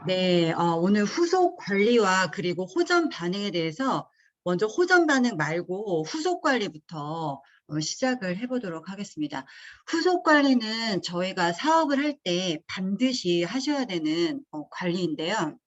네, 오늘 후속 관리와 그리고 호전 반응에 대해서 먼저 호전 반응 말고 후속 관리부터 시작을 해보도록 하겠습니다. 후속 관리는 저희가 사업을 할 때 반드시 하셔야 되는 관리인데요.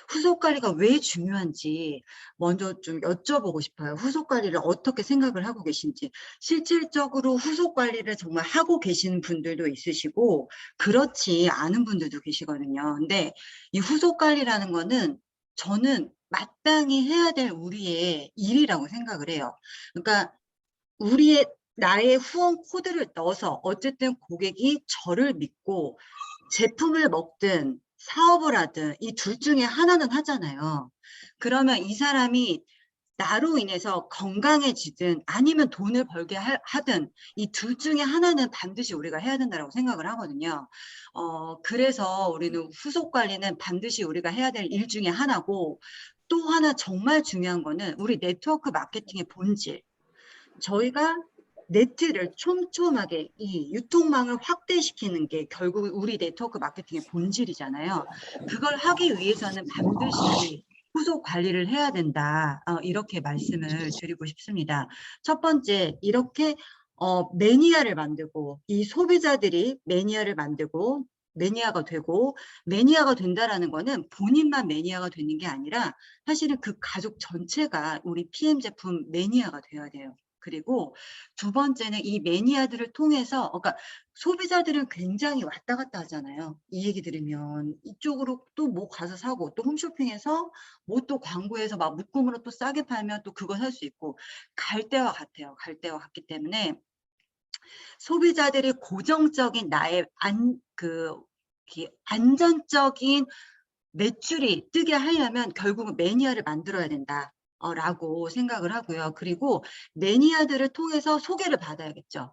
후속 관리가 왜 중요한지 먼저 좀 여쭤보고 싶어요. 후속 관리를 어떻게 생각을 하고 계신지. 실질적으로 후속 관리를 정말 하고 계시는 분들도 있으시고 그렇지 않은 분들도 계시거든요. 근데 이 후속 관리라는 거는 저는 마땅히 해야 될 우리의 일이라고 생각을 해요. 그러니까 나의 후원 코드를 넣어서 어쨌든 고객이 저를 믿고 제품을 먹든 사업을 하든 이 둘 중에 하나는 하잖아요. 그러면 이 사람이 나로 인해서 건강해지든 아니면 돈을 벌게 하든 이 둘 중에 하나는 반드시 우리가 해야 된다고 생각을 하거든요. 그래서 우리는 후속 관리는 반드시 우리가 해야 될 일 중에 하나고, 또 하나 정말 중요한 거는 우리 네트워크 마케팅의 본질. 저희가 네트를 촘촘하게 이 유통망을 확대시키는 게 결국 우리 네트워크 마케팅의 본질이잖아요. 그걸 하기 위해서는 반드시 후속 관리를 해야 된다. 이렇게 말씀을 드리고 싶습니다. 첫 번째, 이렇게 매니아를 만들고 이 소비자들이 매니아를 만들고 매니아가 되고, 매니아가 된다라는 거는 본인만 매니아가 되는 게 아니라 사실은 그 가족 전체가 우리 PM 제품 매니아가 되어야 돼요. 그리고 두 번째는 이 매니아들을 통해서, 그러니까 소비자들은 굉장히 왔다 갔다 하잖아요. 이 얘기 들으면 이쪽으로 또 뭐 가서 사고, 또 홈쇼핑에서 뭐 또 광고에서 막 묶음으로 또 싸게 팔면 또 그거 살 수 있고, 갈 때와 같아요. 갈 때와 같기 때문에 소비자들이 고정적인 나의 안전적인 매출이 뜨게 하려면 결국은 매니아를 만들어야 된다. 라고 생각을 하고요. 그리고 매니아들을 통해서 소개를 받아야겠죠.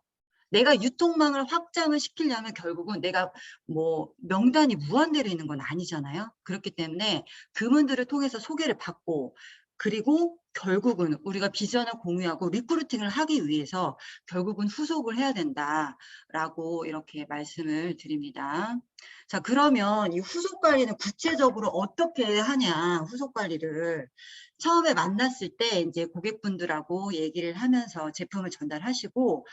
내가 유통망을 확장을 시키려면 결국은 내가 뭐 명단이 무한대로 있는 건 아니잖아요. 그렇기 때문에 그분들을 통해서 소개를 받고, 그리고 결국은 우리가 비전을 공유하고 리크루팅을 하기 위해서 결국은 후속을 해야 된다라고 이렇게 말씀을 드립니다. 자, 그러면 이 후속 관리는 구체적으로 어떻게 하냐, 후속 관리를. 처음에 만났을 때 이제 고객분들하고 얘기를 하면서 제품을 전달하시고,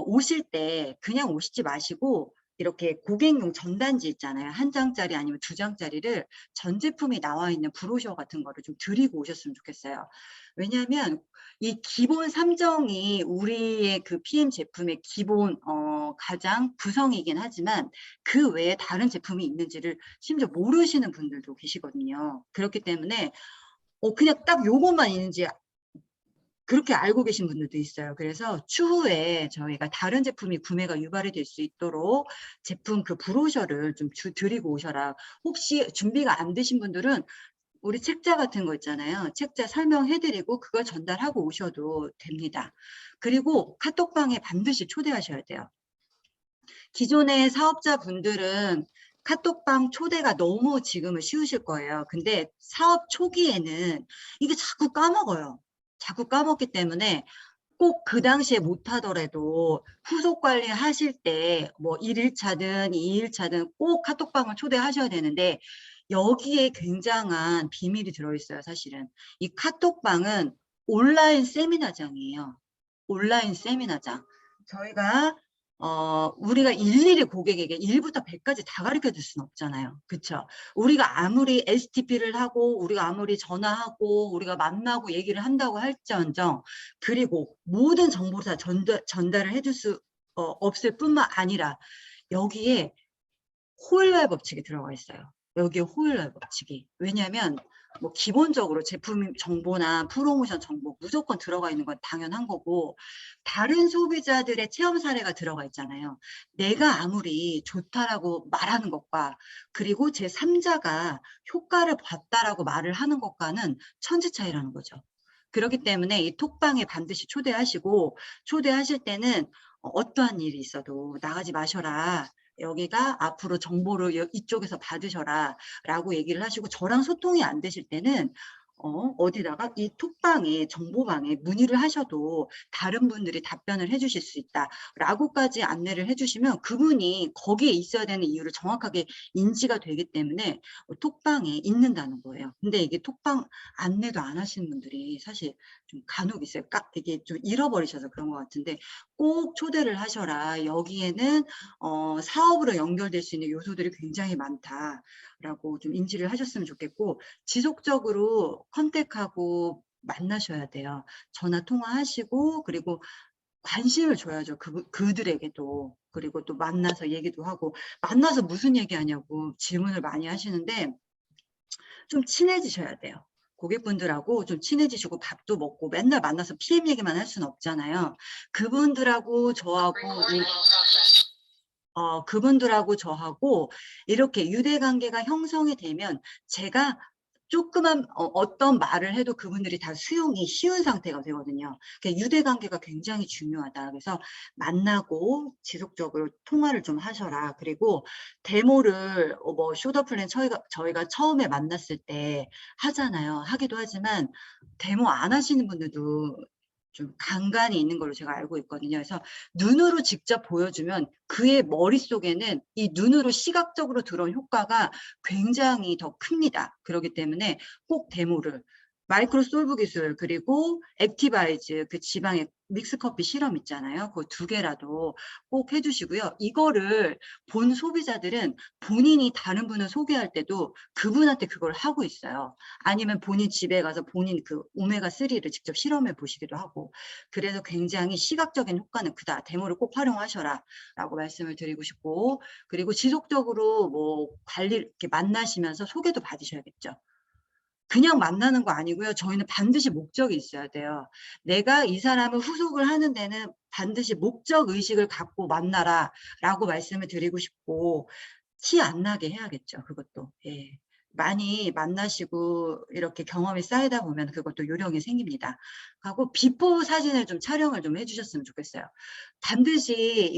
오실 때 그냥 오시지 마시고, 이렇게 고객용 전단지 있잖아요. 한 장짜리 아니면 두 장짜리를 전 제품이 나와 있는 브로셔 같은 거를 좀 드리고 오셨으면 좋겠어요. 왜냐하면 이 기본 3정이 우리의 그 PM 제품의 기본 가장 구성이긴 하지만 그 외에 다른 제품이 있는지를 심지어 모르시는 분들도 계시거든요. 그렇기 때문에 그냥 딱 요것만 있는지 그렇게 알고 계신 분들도 있어요. 그래서 추후에 저희가 다른 제품이 구매가 유발이 될 수 있도록 제품 그 브로셔를 좀 드리고 오셔라. 혹시 준비가 안 되신 분들은 우리 책자 같은 거 있잖아요. 책자 설명해드리고 그걸 전달하고 오셔도 됩니다. 그리고 카톡방에 반드시 초대하셔야 돼요. 기존의 사업자분들은 카톡방 초대가 너무 지금은 쉬우실 거예요. 근데 사업 초기에는 이게 자꾸 까먹어요. 자꾸 까먹기 때문에 꼭 그 당시에 못하더라도 후속 관리 하실 때 뭐 1일차든 2일차든 꼭 카톡방을 초대하셔야 되는데, 여기에 굉장한 비밀이 들어있어요. 사실은 이 카톡방은 온라인 세미나장이에요. 온라인 세미나장. 저희가 우리가 일일이 고객에게 1부터 100까지 다 가르쳐 줄 수는 없잖아요. 그렇죠? 우리가 아무리 STP를 하고 우리가 아무리 전화하고 우리가 만나고 얘기를 한다고 할지언정, 그리고 모든 정보를 다 전달을 해줄 수 없을 뿐만 아니라 여기에 호일날 법칙이 들어가 있어요. 여기에 호일날 법칙이. 왜냐하면 뭐 기본적으로 제품 정보나 프로모션 정보 무조건 들어가 있는 건 당연한 거고, 다른 소비자들의 체험 사례가 들어가 있잖아요. 내가 아무리 좋다라고 말하는 것과 그리고 제3자가 효과를 봤다라고 말을 하는 것과는 천지 차이라는 거죠. 그렇기 때문에 이 톡방에 반드시 초대하시고, 초대하실 때는 어떠한 일이 있어도 나가지 마셔라. 여기가 앞으로 정보를 이쪽에서 받으셔라 라고 얘기를 하시고, 저랑 소통이 안 되실 때는 어디다가 이 톡방에 정보방에 문의를 하셔도 다른 분들이 답변을 해주실 수 있다라고까지 안내를 해주시면 그분이 거기에 있어야 되는 이유를 정확하게 인지가 되기 때문에 톡방에 있는다는 거예요. 근데 이게 톡방 안내도 안 하시는 분들이 사실 좀 간혹 있어요. 이게 좀 잃어버리셔서 그런 것 같은데 꼭 초대를 하셔라. 여기에는 사업으로 연결될 수 있는 요소들이 굉장히 많다라고 좀 인지를 하셨으면 좋겠고, 지속적으로 컨택하고 만나셔야 돼요. 전화 통화하시고, 그리고 관심을 줘야죠. 그들에게도. 그리고 또 만나서 얘기도 하고, 만나서 무슨 얘기하냐고 질문을 많이 하시는데 좀 친해지셔야 돼요. 고객분들하고 좀 친해지시고 밥도 먹고 맨날 만나서 PM 얘기만 할 수는 없잖아요. 그분들하고 저하고 그분들하고 저하고 이렇게 유대관계가 형성이 되면 제가 조그만 어떤 말을 해도 그분들이 다 수용이 쉬운 상태가 되거든요. 그러니까 유대관계가 굉장히 중요하다. 그래서 만나고 지속적으로 통화를 좀 하셔라. 그리고 데모를 뭐 쇼더플랜 저희가 처음에 만났을 때 하잖아요. 하기도 하지만 데모 안 하시는 분들도 좀 간간이 있는 걸로 제가 알고 있거든요. 그래서 눈으로 직접 보여주면 그의 머릿속에는 이 눈으로 시각적으로 들어온 효과가 굉장히 더 큽니다. 그렇기 때문에 꼭 데모를 마이크로솔브 기술 그리고 액티바이즈 그 지방의 믹스커피 실험 있잖아요. 그 두 개라도 꼭 해주시고요. 이거를 본 소비자들은 본인이 다른 분을 소개할 때도 그분한테 그걸 하고 있어요. 아니면 본인 집에 가서 본인 그 오메가3를 직접 실험해 보시기도 하고, 그래서 굉장히 시각적인 효과는 크다. 데모를 꼭 활용하셔라 라고 말씀을 드리고 싶고, 그리고 지속적으로 뭐 관리 이렇게 만나시면서 소개도 받으셔야겠죠. 그냥 만나는 거 아니고요. 저희는 반드시 목적이 있어야 돼요. 내가 이 사람을 후속을 하는 데는 반드시 목적 의식을 갖고 만나라 라고 말씀을 드리고 싶고, 티 안 나게 해야겠죠. 그것도. 예. 많이 만나시고 이렇게 경험이 쌓이다 보면 그것도 요령이 생깁니다. 하고 비포 사진을 좀 촬영을 좀 해주셨으면 좋겠어요. 반드시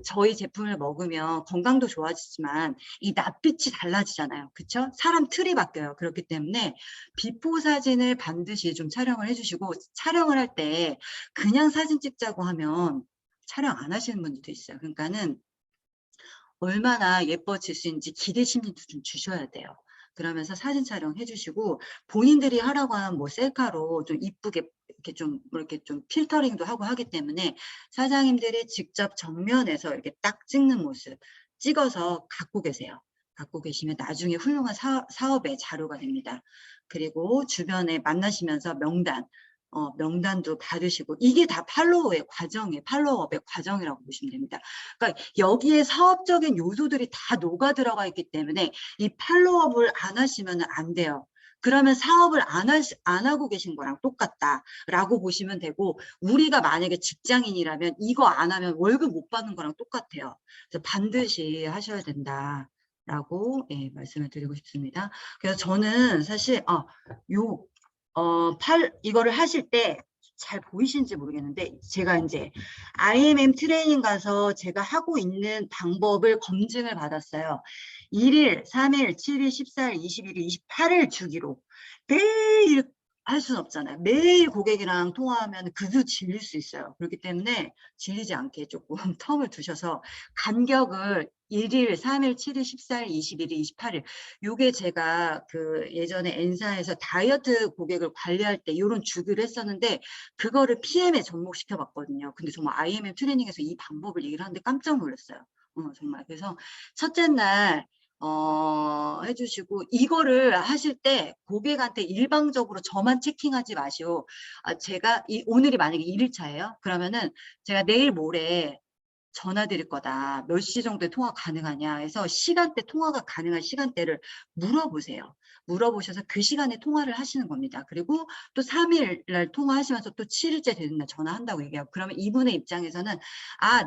저희 제품을 먹으면 건강도 좋아지지만 이 낯빛이 달라지잖아요. 그쵸? 사람 틀이 바뀌어요. 그렇기 때문에 비포 사진을 반드시 좀 촬영을 해주시고, 촬영을 할 때 그냥 사진 찍자고 하면 촬영 안 하시는 분들도 있어요. 그러니까는 얼마나 예뻐질 수 있는지 기대 심리도 좀 주셔야 돼요. 그러면서 사진 촬영해 주시고, 본인들이 하라고 하면 뭐 셀카로 좀 이쁘게 이렇게 좀 필터링도 하고 하기 때문에 사장님들이 직접 정면에서 이렇게 딱 찍는 모습 찍어서 갖고 계세요. 갖고 계시면 나중에 훌륭한 사업의 자료가 됩니다. 그리고 주변에 만나시면서 명단도 받으시고, 이게 다 팔로우업의 과정이라고 보시면 됩니다. 그러니까 여기에 사업적인 요소들이 다 녹아 들어가 있기 때문에 이 팔로우업을 안 하시면 안 돼요. 그러면 사업을 안 하고 계신 거랑 똑같다라고 보시면 되고, 우리가 만약에 직장인이라면 이거 안 하면 월급 못 받는 거랑 똑같아요. 그래서 반드시 하셔야 된다라고 말씀을 드리고 싶습니다. 그래서 저는 사실 이거를 하실 때 잘 보이시는지 모르겠는데, 제가 이제 IMM 트레이닝 가서 제가 하고 있는 방법을 검증을 받았어요. 1일, 3일, 7일, 14일, 21일, 28일 주기로 매일 할 수는 없잖아요. 매일 고객이랑 통화하면 그도 질릴 수 있어요. 그렇기 때문에 질리지 않게 조금 텀을 두셔서 간격을 1일, 3일, 7일, 14일, 21일, 28일, 요게 제가 그 예전에 N사에서 다이어트 고객을 관리할 때 이런 주기를 했었는데, 그거를 PM에 접목시켜 봤거든요. 근데 정말 IMM 트레이닝에서 이 방법을 얘기를 하는데 깜짝 놀랐어요. 정말. 그래서 첫째 날 해주시고, 이거를 하실 때 고객한테 일방적으로 저만 체킹하지 마시고, 제가 오늘이 만약에 1일차예요. 그러면은 제가 내일 모레 전화 드릴 거다. 몇 시 정도에 통화 가능하냐 해서 통화가 가능한 시간대를 물어보세요. 물어보셔서 그 시간에 통화를 하시는 겁니다. 그리고 또 3일 날 통화하시면서 또 7일째 되는 날 전화한다고 얘기해요. 그러면 이분의 입장에서는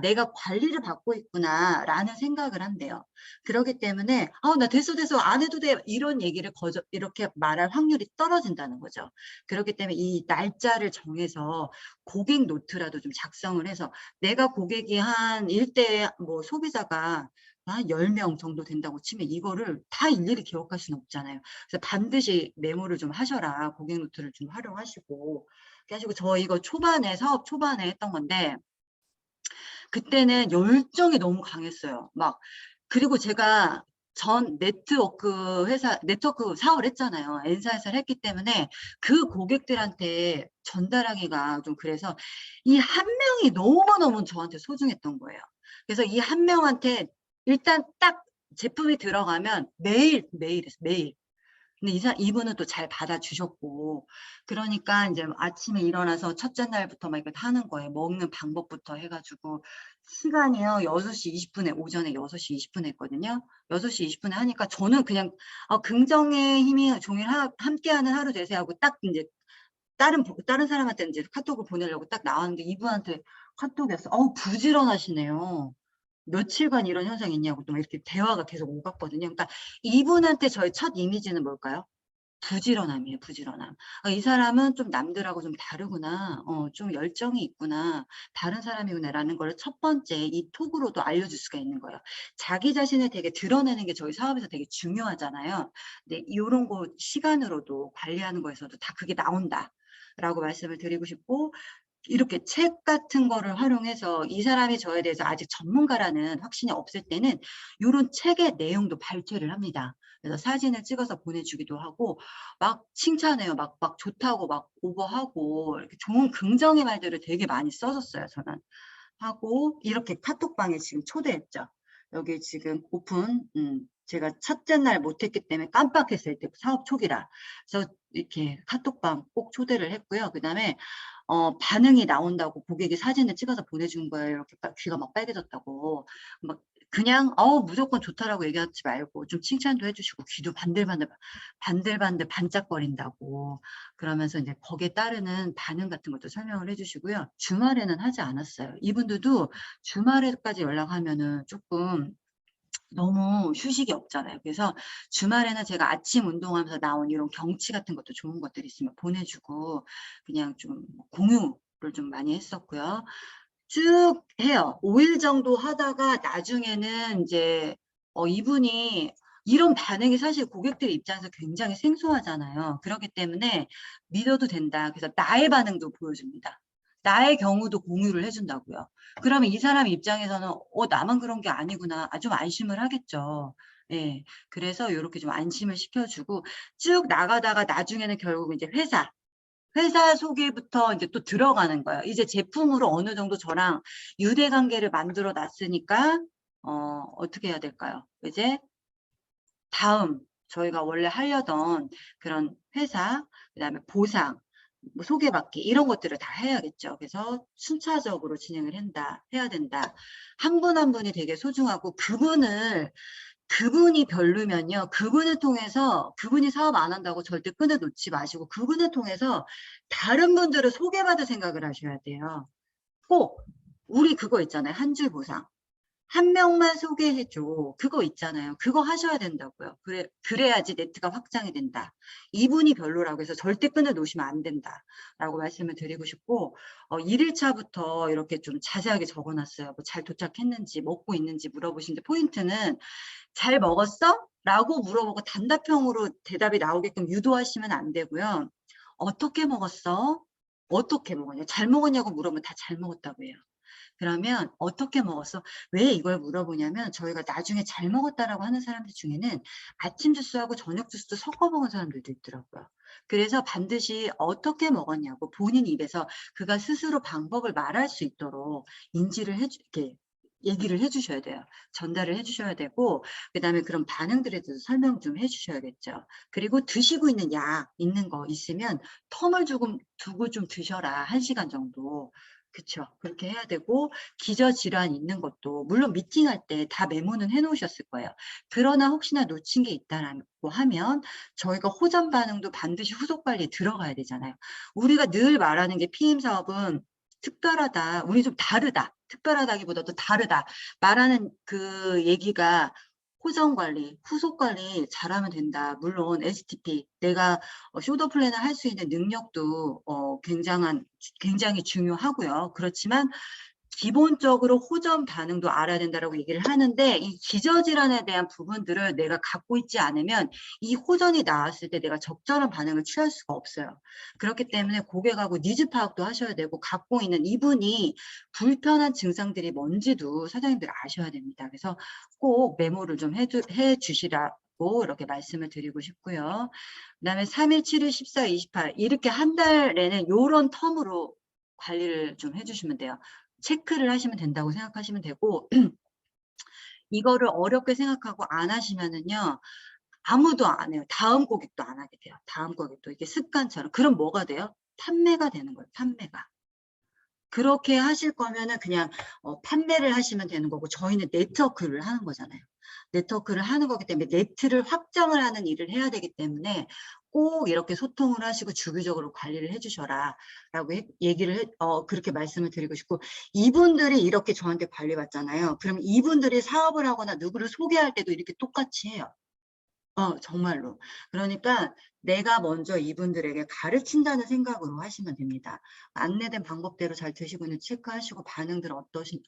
내가 관리를 받고 있구나 라는 생각을 한대요. 그렇기 때문에 나 됐어 안 해도 돼 이런 얘기를 이렇게 말할 확률이 떨어진다는 거죠. 그렇기 때문에 이 날짜를 정해서 고객 노트라도 좀 작성을 해서, 내가 고객이 한 1대 뭐 소비자가 한 10명 정도 된다고 치면 이거를 다 일일이 기억할 수는 없잖아요. 그래서 반드시 메모를 좀 하셔라. 고객 노트를 좀 활용하시고. 그래 가지고 저 이거 초반에 사업 초반에 했던 건데 그때는 열정이 너무 강했어요. 막 그리고 제가 전 네트워크 사업을 했잖아요. N사에서 했기 때문에 그 고객들한테 전달하기가 좀 그래서 이 한 명이 너무너무 저한테 소중했던 거예요. 그래서 이 한 명한테 일단 딱 제품이 들어가면 매일 했어요. 매일. 근데 이분은 또 잘 받아주셨고, 그러니까 이제 아침에 일어나서 첫째 날부터 막 이렇게 하는 거예요. 먹는 방법부터 해가지고, 시간이요, 6시 20분에, 오전에 6시 20분에 했거든요. 6시 20분에 하니까 저는 그냥, 긍정의 힘이 종일 함께하는 하루 되세요 하고 딱 이제 다른 사람한테 이제 카톡을 보내려고 딱 나왔는데 이분한테 카톡이 왔어. 부지런하시네요. 며칠간 이런 현상이 있냐고 또 이렇게 대화가 계속 오갔거든요. 그러니까 이분한테 저의 첫 이미지는 뭘까요? 부지런함이에요, 부지런함. 이 사람은 좀 남들하고 좀 다르구나. 좀 열정이 있구나. 다른 사람이구나라는 걸 첫 번째 이 톡으로도 알려줄 수가 있는 거예요. 자기 자신을 되게 드러내는 게 저희 사업에서 되게 중요하잖아요. 근데 이런 거 시간으로도 관리하는 거에서도 다 그게 나온다라고 말씀을 드리고 싶고, 이렇게 책 같은 거를 활용해서 이 사람이 저에 대해서 아직 전문가라는 확신이 없을 때는 요런 책의 내용도 발췌를 합니다. 그래서 사진을 찍어서 보내주기도 하고 막 칭찬해요. 막 좋다고 막 오버하고 이렇게 좋은 긍정의 말들을 되게 많이 써줬어요. 저는. 하고 이렇게 카톡방에 지금 초대했죠. 여기 지금 오픈 제가 첫째 날 못했기 때문에 깜빡했을 때 사업 초기라. 그래서 이렇게 카톡방 꼭 초대를 했고요. 그다음에 반응이 나온다고 고객이 사진을 찍어서 보내준 거예요. 이렇게 귀가 막 빨개졌다고. 막 그냥 무조건 좋다라고 얘기하지 말고 좀 칭찬도 해주시고 귀도 반들반들 반짝거린다고 그러면서 이제 거기에 따르는 반응 같은 것도 설명을 해주시고요. 주말에는 하지 않았어요. 이분들도 주말에까지 연락하면은 조금 너무 휴식이 없잖아요. 그래서 주말에는 제가 아침 운동하면서 나온 이런 경치 같은 것도 좋은 것들이 있으면 보내주고 그냥 좀 공유를 좀 많이 했었고요. 쭉 해요. 5일 정도 하다가 나중에는 이제 이분이 이런 반응이 사실 고객들 입장에서 굉장히 생소하잖아요. 그렇기 때문에 믿어도 된다. 그래서 나의 반응도 보여줍니다. 나의 경우도 공유를 해준다고요. 그러면 이 사람 입장에서는 나만 그런 게 아니구나. 좀 안심을 하겠죠. 예. 그래서 이렇게 좀 안심을 시켜주고 쭉 나가다가 나중에는 결국 이제 회사 소개부터 이제 또 들어가는 거예요. 이제 제품으로 어느 정도 저랑 유대 관계를 만들어 놨으니까 어떻게 해야 될까요? 이제 다음 저희가 원래 하려던 그런 회사, 그다음에 보상, 뭐 소개받기 이런 것들을 다 해야겠죠. 그래서 순차적으로 진행을 해야 된다. 한 분 한 분이 되게 소중하고 그분이 별로면요. 그분을 통해서 그분이 사업 안 한다고 절대 끊어놓지 마시고 그분을 통해서 다른 분들을 소개받을 생각을 하셔야 돼요. 꼭 우리 그거 있잖아요. 한 줄 보상. 한 명만 소개해줘. 그거 있잖아요. 그거 하셔야 된다고요. 그래야지 네트가 확장이 된다. 이분이 별로라고 해서 절대 끊어놓으시면 안 된다라고 말씀을 드리고 싶고 1일차부터 이렇게 좀 자세하게 적어놨어요. 뭐 잘 도착했는지 먹고 있는지 물어보시는데 포인트는 잘 먹었어? 라고 물어보고 단답형으로 대답이 나오게끔 유도하시면 안 되고요. 어떻게 먹었어? 어떻게 먹었냐? 잘 먹었냐고 물어보면 다 잘 먹었다고 해요. 그러면 어떻게 먹었어? 왜 이걸 물어보냐면 저희가 나중에 잘 먹었다라고 하는 사람들 중에는 아침 주스하고 저녁 주스도 섞어 먹은 사람들도 있더라고요. 그래서 반드시 어떻게 먹었냐고 본인 입에서 그가 스스로 방법을 말할 수 있도록 이렇게 얘기를 해주셔야 돼요. 전달을 해주셔야 되고 그다음에 그런 반응들에 대해서 설명 좀 해주셔야겠죠. 그리고 드시고 있는 약 있는 거 있으면 텀을 조금 두고 좀 드셔라. 1시간 정도. 그쵸. 그렇게 해야 되고 기저질환 있는 것도 물론 미팅할 때 다 메모는 해놓으셨을 거예요. 그러나 혹시나 놓친 게 있다라고 하면 저희가 호전 반응도 반드시 후속 관리에 들어가야 되잖아요. 우리가 늘 말하는 게 PM 사업은 특별하다. 우리 좀 다르다. 특별하다기보다도 다르다. 말하는 그 얘기가 호전 관리, 후속 관리 잘하면 된다. 물론 STP, 내가 쇼더 플랜을 할 수 있는 능력도 굉장히 중요하고요. 그렇지만 기본적으로 호전 반응도 알아야 된다라고 얘기를 하는데 이 기저질환에 대한 부분들을 내가 갖고 있지 않으면 이 호전이 나왔을 때 내가 적절한 반응을 취할 수가 없어요. 그렇기 때문에 고객하고 니즈 파악도 하셔야 되고 갖고 있는 이분이 불편한 증상들이 뭔지도 사장님들 아셔야 됩니다. 그래서 꼭 메모를 좀 해주시라고 이렇게 말씀을 드리고 싶고요. 그다음에 3일, 7일, 14, 28 이렇게 한 달에는 요런 텀으로 관리를 좀 해주시면 돼요. 체크를 하시면 된다고 생각하시면 되고 이거를 어렵게 생각하고 안 하시면은요. 아무도 안 해요. 다음 고객도 안 하게 돼요. 다음 고객도 이게 습관처럼. 그럼 뭐가 돼요? 판매가 되는 거예요. 판매가. 그렇게 하실 거면은 그냥 판매를 하시면 되는 거고 저희는 네트워크를 하는 거잖아요. 네트워크를 하는 거기 때문에 네트를 확장을 하는 일을 해야 되기 때문에 꼭 이렇게 소통을 하시고 주기적으로 관리를 해주셔라 라고 그렇게 말씀을 드리고 싶고 이분들이 이렇게 저한테 관리받잖아요. 그럼 이분들이 사업을 하거나 누구를 소개할 때도 이렇게 똑같이 해요. 정말로. 그러니까 내가 먼저 이분들에게 가르친다는 생각으로 하시면 됩니다. 안내된 방법대로 잘 드시고 있는지 체크하시고 반응들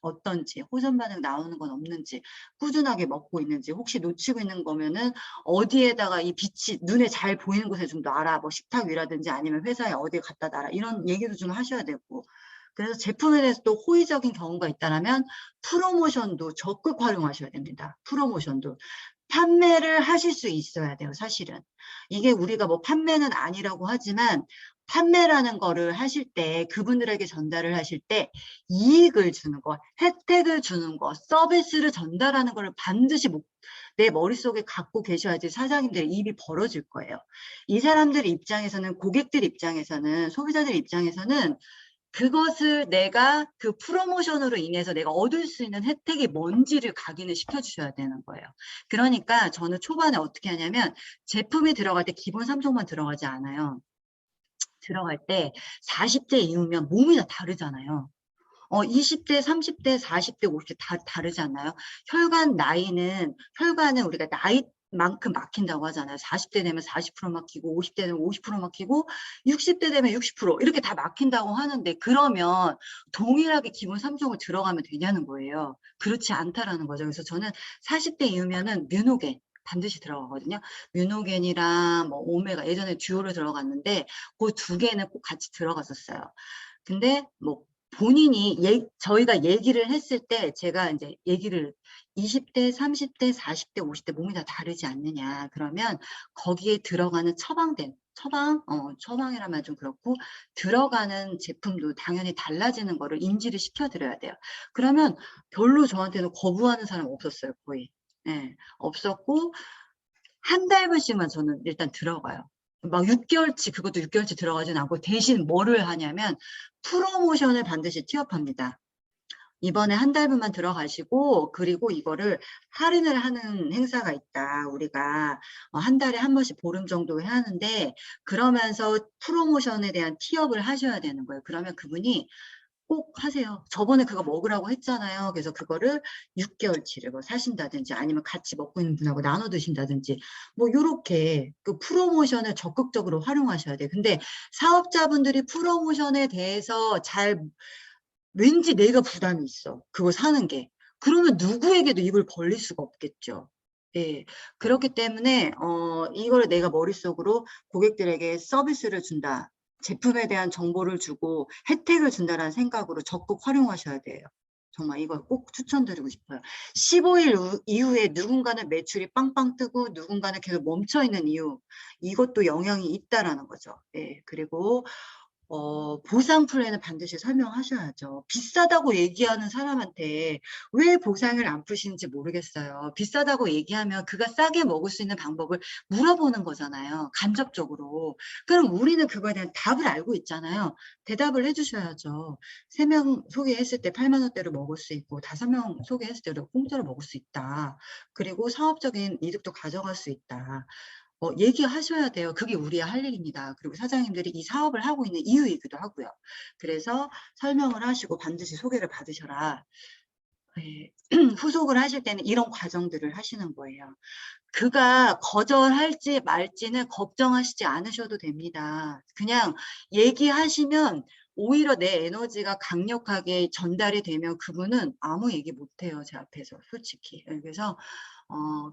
어떤지, 호전 반응 나오는 건 없는지, 꾸준하게 먹고 있는지, 혹시 놓치고 있는 거면은 어디에다가 이 빛이 눈에 잘 보이는 곳에 좀 놔라. 뭐 식탁 위라든지 아니면 회사에 어디에 갖다 놔라. 이런 얘기도 좀 하셔야 되고. 그래서 제품에 대해서 또 호의적인 경우가 있다면 프로모션도 적극 활용하셔야 됩니다. 프로모션도. 판매를 하실 수 있어야 돼요, 사실은. 이게 우리가 뭐 판매는 아니라고 하지만 판매라는 거를 하실 때 그분들에게 전달을 하실 때 이익을 주는 거, 혜택을 주는 거, 서비스를 전달하는 거를 반드시 내 머릿속에 갖고 계셔야지 사장님들의 입이 벌어질 거예요. 이 사람들 입장에서는 고객들 입장에서는 소비자들 입장에서는 그것을 내가 그 프로모션으로 인해서 내가 얻을 수 있는 혜택이 뭔지를 각인을 시켜주셔야 되는 거예요. 그러니까 저는 초반에 어떻게 하냐면 제품이 들어갈 때 기본 3종만 들어가지 않아요. 들어갈 때 40대 이후면 몸이 다 다르잖아요. 20대, 30대, 40대, 50대 다 다르지 않나요? 혈관은 우리가 나이만큼 막힌다고 하잖아요. 40대 되면 40% 막히고, 50대 되면 50% 막히고, 60대 되면 60% 이렇게 다 막힌다고 하는데, 그러면 동일하게 기본 3종을 들어가면 되냐는 거예요. 그렇지 않다라는 거죠. 그래서 저는 40대 이후면은 뮤노겐, 반드시 들어가거든요. 뮤노겐이랑 뭐 오메가 예전에 듀오를 들어갔는데 그 두 개는 꼭 같이 들어갔었어요. 근데 뭐 본인이 저희가 얘기를 했을 때 제가 이제 얘기를 20대, 30대, 40대, 50대 몸이 다 다르지 않느냐. 그러면 거기에 들어가는 처방이라면 좀 그렇고 들어가는 제품도 당연히 달라지는 거를 인지를 시켜드려야 돼요. 그러면 별로 저한테는 거부하는 사람 없었어요, 거의. 네, 없었고 한 달분씩만 저는 일단 들어가요. 막 6개월치 그것도 6개월치 들어가진 않고 대신 뭐를 하냐면 프로모션을 반드시 티업합니다. 이번에 한 달분만 들어가시고 그리고 이거를 할인을 하는 행사가 있다. 우리가 한 달에 한 번씩 보름 정도 하는데 그러면서 프로모션에 대한 티업을 하셔야 되는 거예요. 그러면 그분이 꼭 하세요. 저번에 그거 먹으라고 했잖아요. 그래서 그거를 6개월치를 뭐 사신다든지 아니면 같이 먹고 있는 분하고 나눠 드신다든지 뭐 요렇게 그 프로모션을 적극적으로 활용하셔야 돼요. 근데 사업자분들이 프로모션에 대해서 왠지 내가 부담이 있어. 그거 사는 게. 그러면 누구에게도 입을 벌릴 수가 없겠죠. 예. 그렇기 때문에 이거를 내가 머릿속으로 고객들에게 서비스를 준다. 제품에 대한 정보를 주고 혜택을 준다는 생각으로 적극 활용하셔야 돼요. 정말 이걸 꼭 추천드리고 싶어요. 15일 이후에 누군가는 매출이 빵빵 뜨고 누군가는 계속 멈춰 있는 이유. 이것도 영향이 있다라는 거죠. 예. 그리고 보상 플랜을 반드시 설명하셔야죠. 비싸다고 얘기하는 사람한테 왜 보상을 안 푸시는지 모르겠어요. 비싸다고 얘기하면 그가 싸게 먹을 수 있는 방법을 물어보는 거잖아요. 간접적으로. 그럼 우리는 그거에 대한 답을 알고 있잖아요. 대답을 해주셔야죠. 3명 소개했을 때 8만 원대로 먹을 수 있고 5명 소개했을 때 공짜로 먹을 수 있다. 그리고 사업적인 이득도 가져갈 수 있다. 얘기하셔야 돼요. 그게 우리의 할 일입니다. 그리고 사장님들이 이 사업을 하고 있는 이유이기도 하고요. 그래서 설명을 하시고 반드시 소개를 받으셔라. 네. 후속을 하실 때는 이런 과정들을 하시는 거예요. 그가 거절할지 말지는 걱정하시지 않으셔도 됩니다. 그냥 얘기하시면 오히려 내 에너지가 강력하게 전달이 되면 그분은 아무 얘기 못해요, 제 앞에서 솔직히. 그래서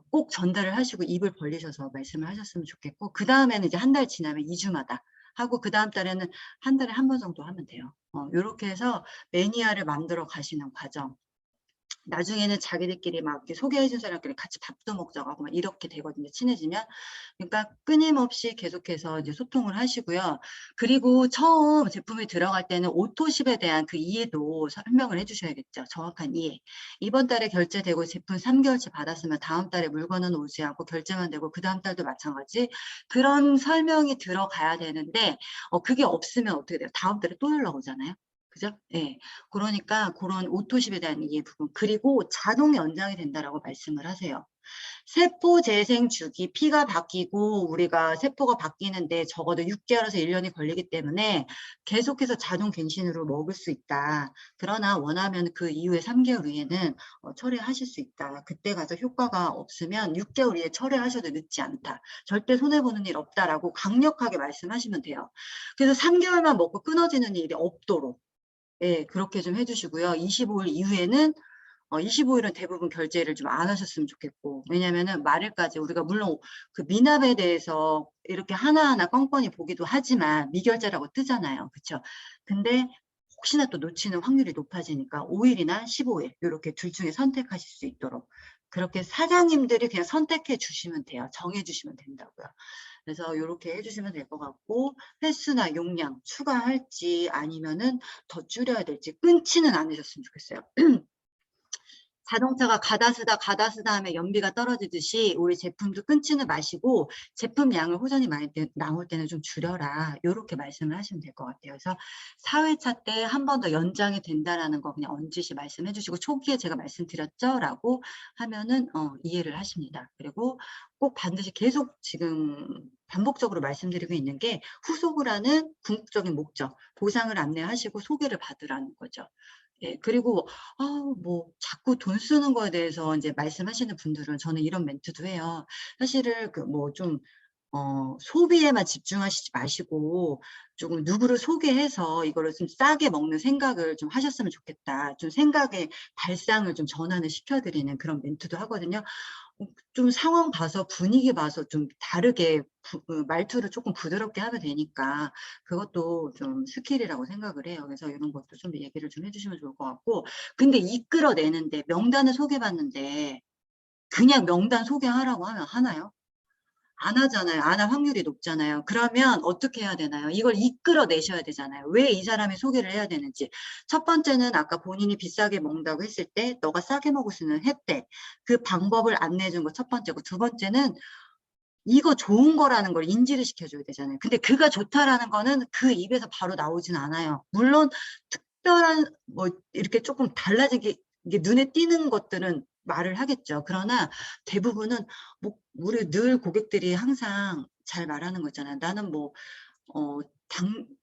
꼭 전달을 하시고 입을 벌리셔서 말씀을 하셨으면 좋겠고, 그 다음에는 이제 한 달 지나면 2주마다 하고, 그 다음 달에는 한 달에 한 번 정도 하면 돼요. 요렇게 해서 매니아를 만들어 가시는 과정. 나중에는 자기들끼리 막 이렇게 소개해준 사람끼리 같이 밥도 먹자고 하고 막 이렇게 되거든요, 친해지면. 그러니까 끊임없이 계속해서 이제 소통을 하시고요. 그리고 처음 제품이 들어갈 때는 오토십에 대한 그 이해도 설명을 해주셔야겠죠. 정확한 이해. 이번 달에 결제되고 제품 3개월치 받았으면 다음 달에 물건은 오지 않고 결제만 되고 그 다음 달도 마찬가지. 그런 설명이 들어가야 되는데 그게 없으면 어떻게 돼요? 다음 달에 또 연락 오잖아요. 그죠? 예. 그러니까 그런 오토십에 대한 이해 부분. 그리고 자동 연장이 된다라고 말씀을 하세요. 세포 재생 주기, 피가 바뀌고 우리가 세포가 바뀌는데 적어도 6개월에서 1년이 걸리기 때문에 계속해서 자동 갱신으로 먹을 수 있다. 그러나 원하면 그 이후에 3개월 후에는 철회하실 수 있다. 그때 가서 효과가 없으면 6개월 이에 철회하셔도 늦지 않다. 절대 손해보는 일 없다라고 강력하게 말씀하시면 돼요. 그래서 3개월만 먹고 끊어지는 일이 없도록. 예, 그렇게 좀 해주시고요. 25일 이후에는 25일은 대부분 결제를 좀 안 하셨으면 좋겠고, 왜냐면은 말일까지 우리가 물론 그 미납에 대해서 이렇게 하나하나 껌껌이 보기도 하지만 미결제라고 뜨잖아요. 그쵸? 근데 혹시나 또 놓치는 확률이 높아지니까 5일이나 15일 이렇게 둘 중에 선택하실 수 있도록 그렇게 사장님들이 그냥 선택해 주시면 돼요. 정해 주시면 된다고요. 그래서 이렇게 해주시면 될 것 같고, 횟수나 용량 추가할지 아니면은 더 줄여야 될지 끊지는 않으셨으면 좋겠어요. 자동차가 가다 쓰다 하면 연비가 떨어지듯이 우리 제품도 끊지는 마시고 제품 양을 호전이 많이 나올 때는 좀 줄여라. 이렇게 말씀을 하시면 될 것 같아요. 그래서 4회차 때 한 번 더 연장이 된다라는 거 그냥 언제시 말씀해 주시고, 초기에 제가 말씀드렸죠? 라고 하면은 이해를 하십니다. 그리고 꼭 반드시 계속 지금 반복적으로 말씀드리고 있는 게, 후속을 하는 궁극적인 목적, 보상을 안내하시고 소개를 받으라는 거죠. 예, 그리고 뭐 자꾸 돈 쓰는 거에 대해서 이제 말씀하시는 분들은 저는 이런 멘트도 해요. 사실은 그 뭐 좀 소비에만 집중하시지 마시고 조금 누구를 소개해서 이거를 좀 싸게 먹는 생각을 좀 하셨으면 좋겠다. 좀 생각의 발상을 좀 전환을 시켜드리는 그런 멘트도 하거든요. 좀 상황 봐서 분위기 봐서 좀 다르게 말투를 조금 부드럽게 하면 되니까 그것도 좀 스킬이라고 생각을 해요. 그래서 이런 것도 좀 얘기를 좀 해주시면 좋을 것 같고, 근데 이끌어내는데 명단을 소개받는데 그냥 명단 소개하라고 하면 하나요? 안 하잖아요. 안 할 확률이 높잖아요. 그러면 어떻게 해야 되나요? 이걸 이끌어내셔야 되잖아요. 왜 이 사람이 소개를 해야 되는지. 첫 번째는 아까 본인이 비싸게 먹는다고 했을 때 너가 싸게 먹을 수 있는 혜택, 그 방법을 안내해 준 거 첫 번째고, 두 번째는 이거 좋은 거라는 걸 인지를 시켜줘야 되잖아요. 근데 그가 좋다라는 거는 그 입에서 바로 나오진 않아요. 물론 특별한 뭐 이렇게 조금 달라지게 이게 눈에 띄는 것들은 말을 하겠죠. 그러나 대부분은 뭐 우리 늘 고객들이 항상 잘 말하는 거 있잖아요. 나는 뭐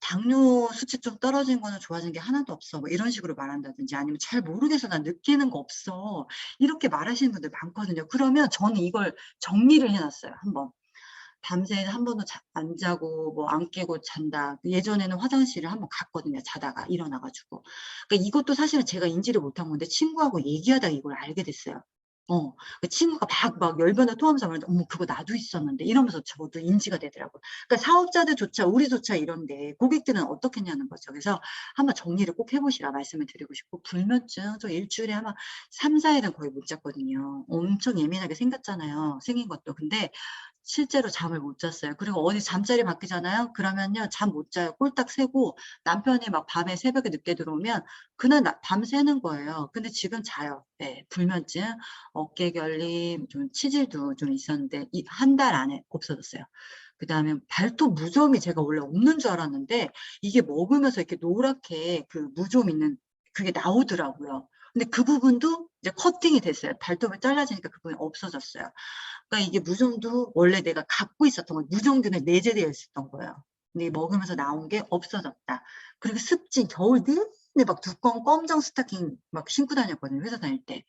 당뇨 수치 좀 떨어진 거는 좋아진 게 하나도 없어. 뭐 이런 식으로 말한다든지, 아니면 잘 모르겠어. 난 느끼는 거 없어. 이렇게 말하시는 분들 많거든요. 그러면 저는 이걸 정리를 해놨어요. 한번. 밤새 한 번도 안 자고 뭐 안 깨고 잔다. 예전에는 화장실을 한번 갔거든요. 자다가 일어나가지고. 그러니까 이것도 사실은 제가 인지를 못한 건데 친구하고 얘기하다가 이걸 알게 됐어요. 그 친구가 막 열변을 토하면서 말하는데, 어머, 그거 나도 있었는데 이러면서 저도 인지가 되더라고요. 그러니까 사업자들조차 우리조차 이런데 고객들은 어떻겠냐는 거죠. 그래서 한번 정리를 꼭 해보시라 말씀을 드리고 싶고, 불면증 저 일주일에 아마 3, 4일은 거의 못 잤거든요. 엄청 예민하게 생겼잖아요. 생긴 것도. 근데 실제로 잠을 못 잤어요. 그리고 어디 잠자리 바뀌잖아요. 그러면요, 잠 못 자요. 꼴딱 새고 남편이 막 밤에 새벽에 늦게 들어오면 그날 밤 새는 거예요. 근데 지금 자요. 네, 불면증, 어깨 결림, 좀 치질도 좀 있었는데 이 한 달 안에 없어졌어요. 그다음에 발톱 무좀이 제가 원래 없는 줄 알았는데 이게 먹으면서 이렇게 노랗게 그 무좀 있는 그게 나오더라고요. 근데 그 부분도 이제 커팅이 됐어요. 발톱을 잘라지니까 그 부분이 없어졌어요. 그러니까 이게 무좀도 원래 내가 갖고 있었던 거, 무좀균에 내재되어 있었던 거예요. 근데 먹으면서 나온 게 없어졌다. 그리고 습진, 겨울 근데 막 두꺼운 검정 스타킹 막 신고 다녔거든요, 회사 다닐 때.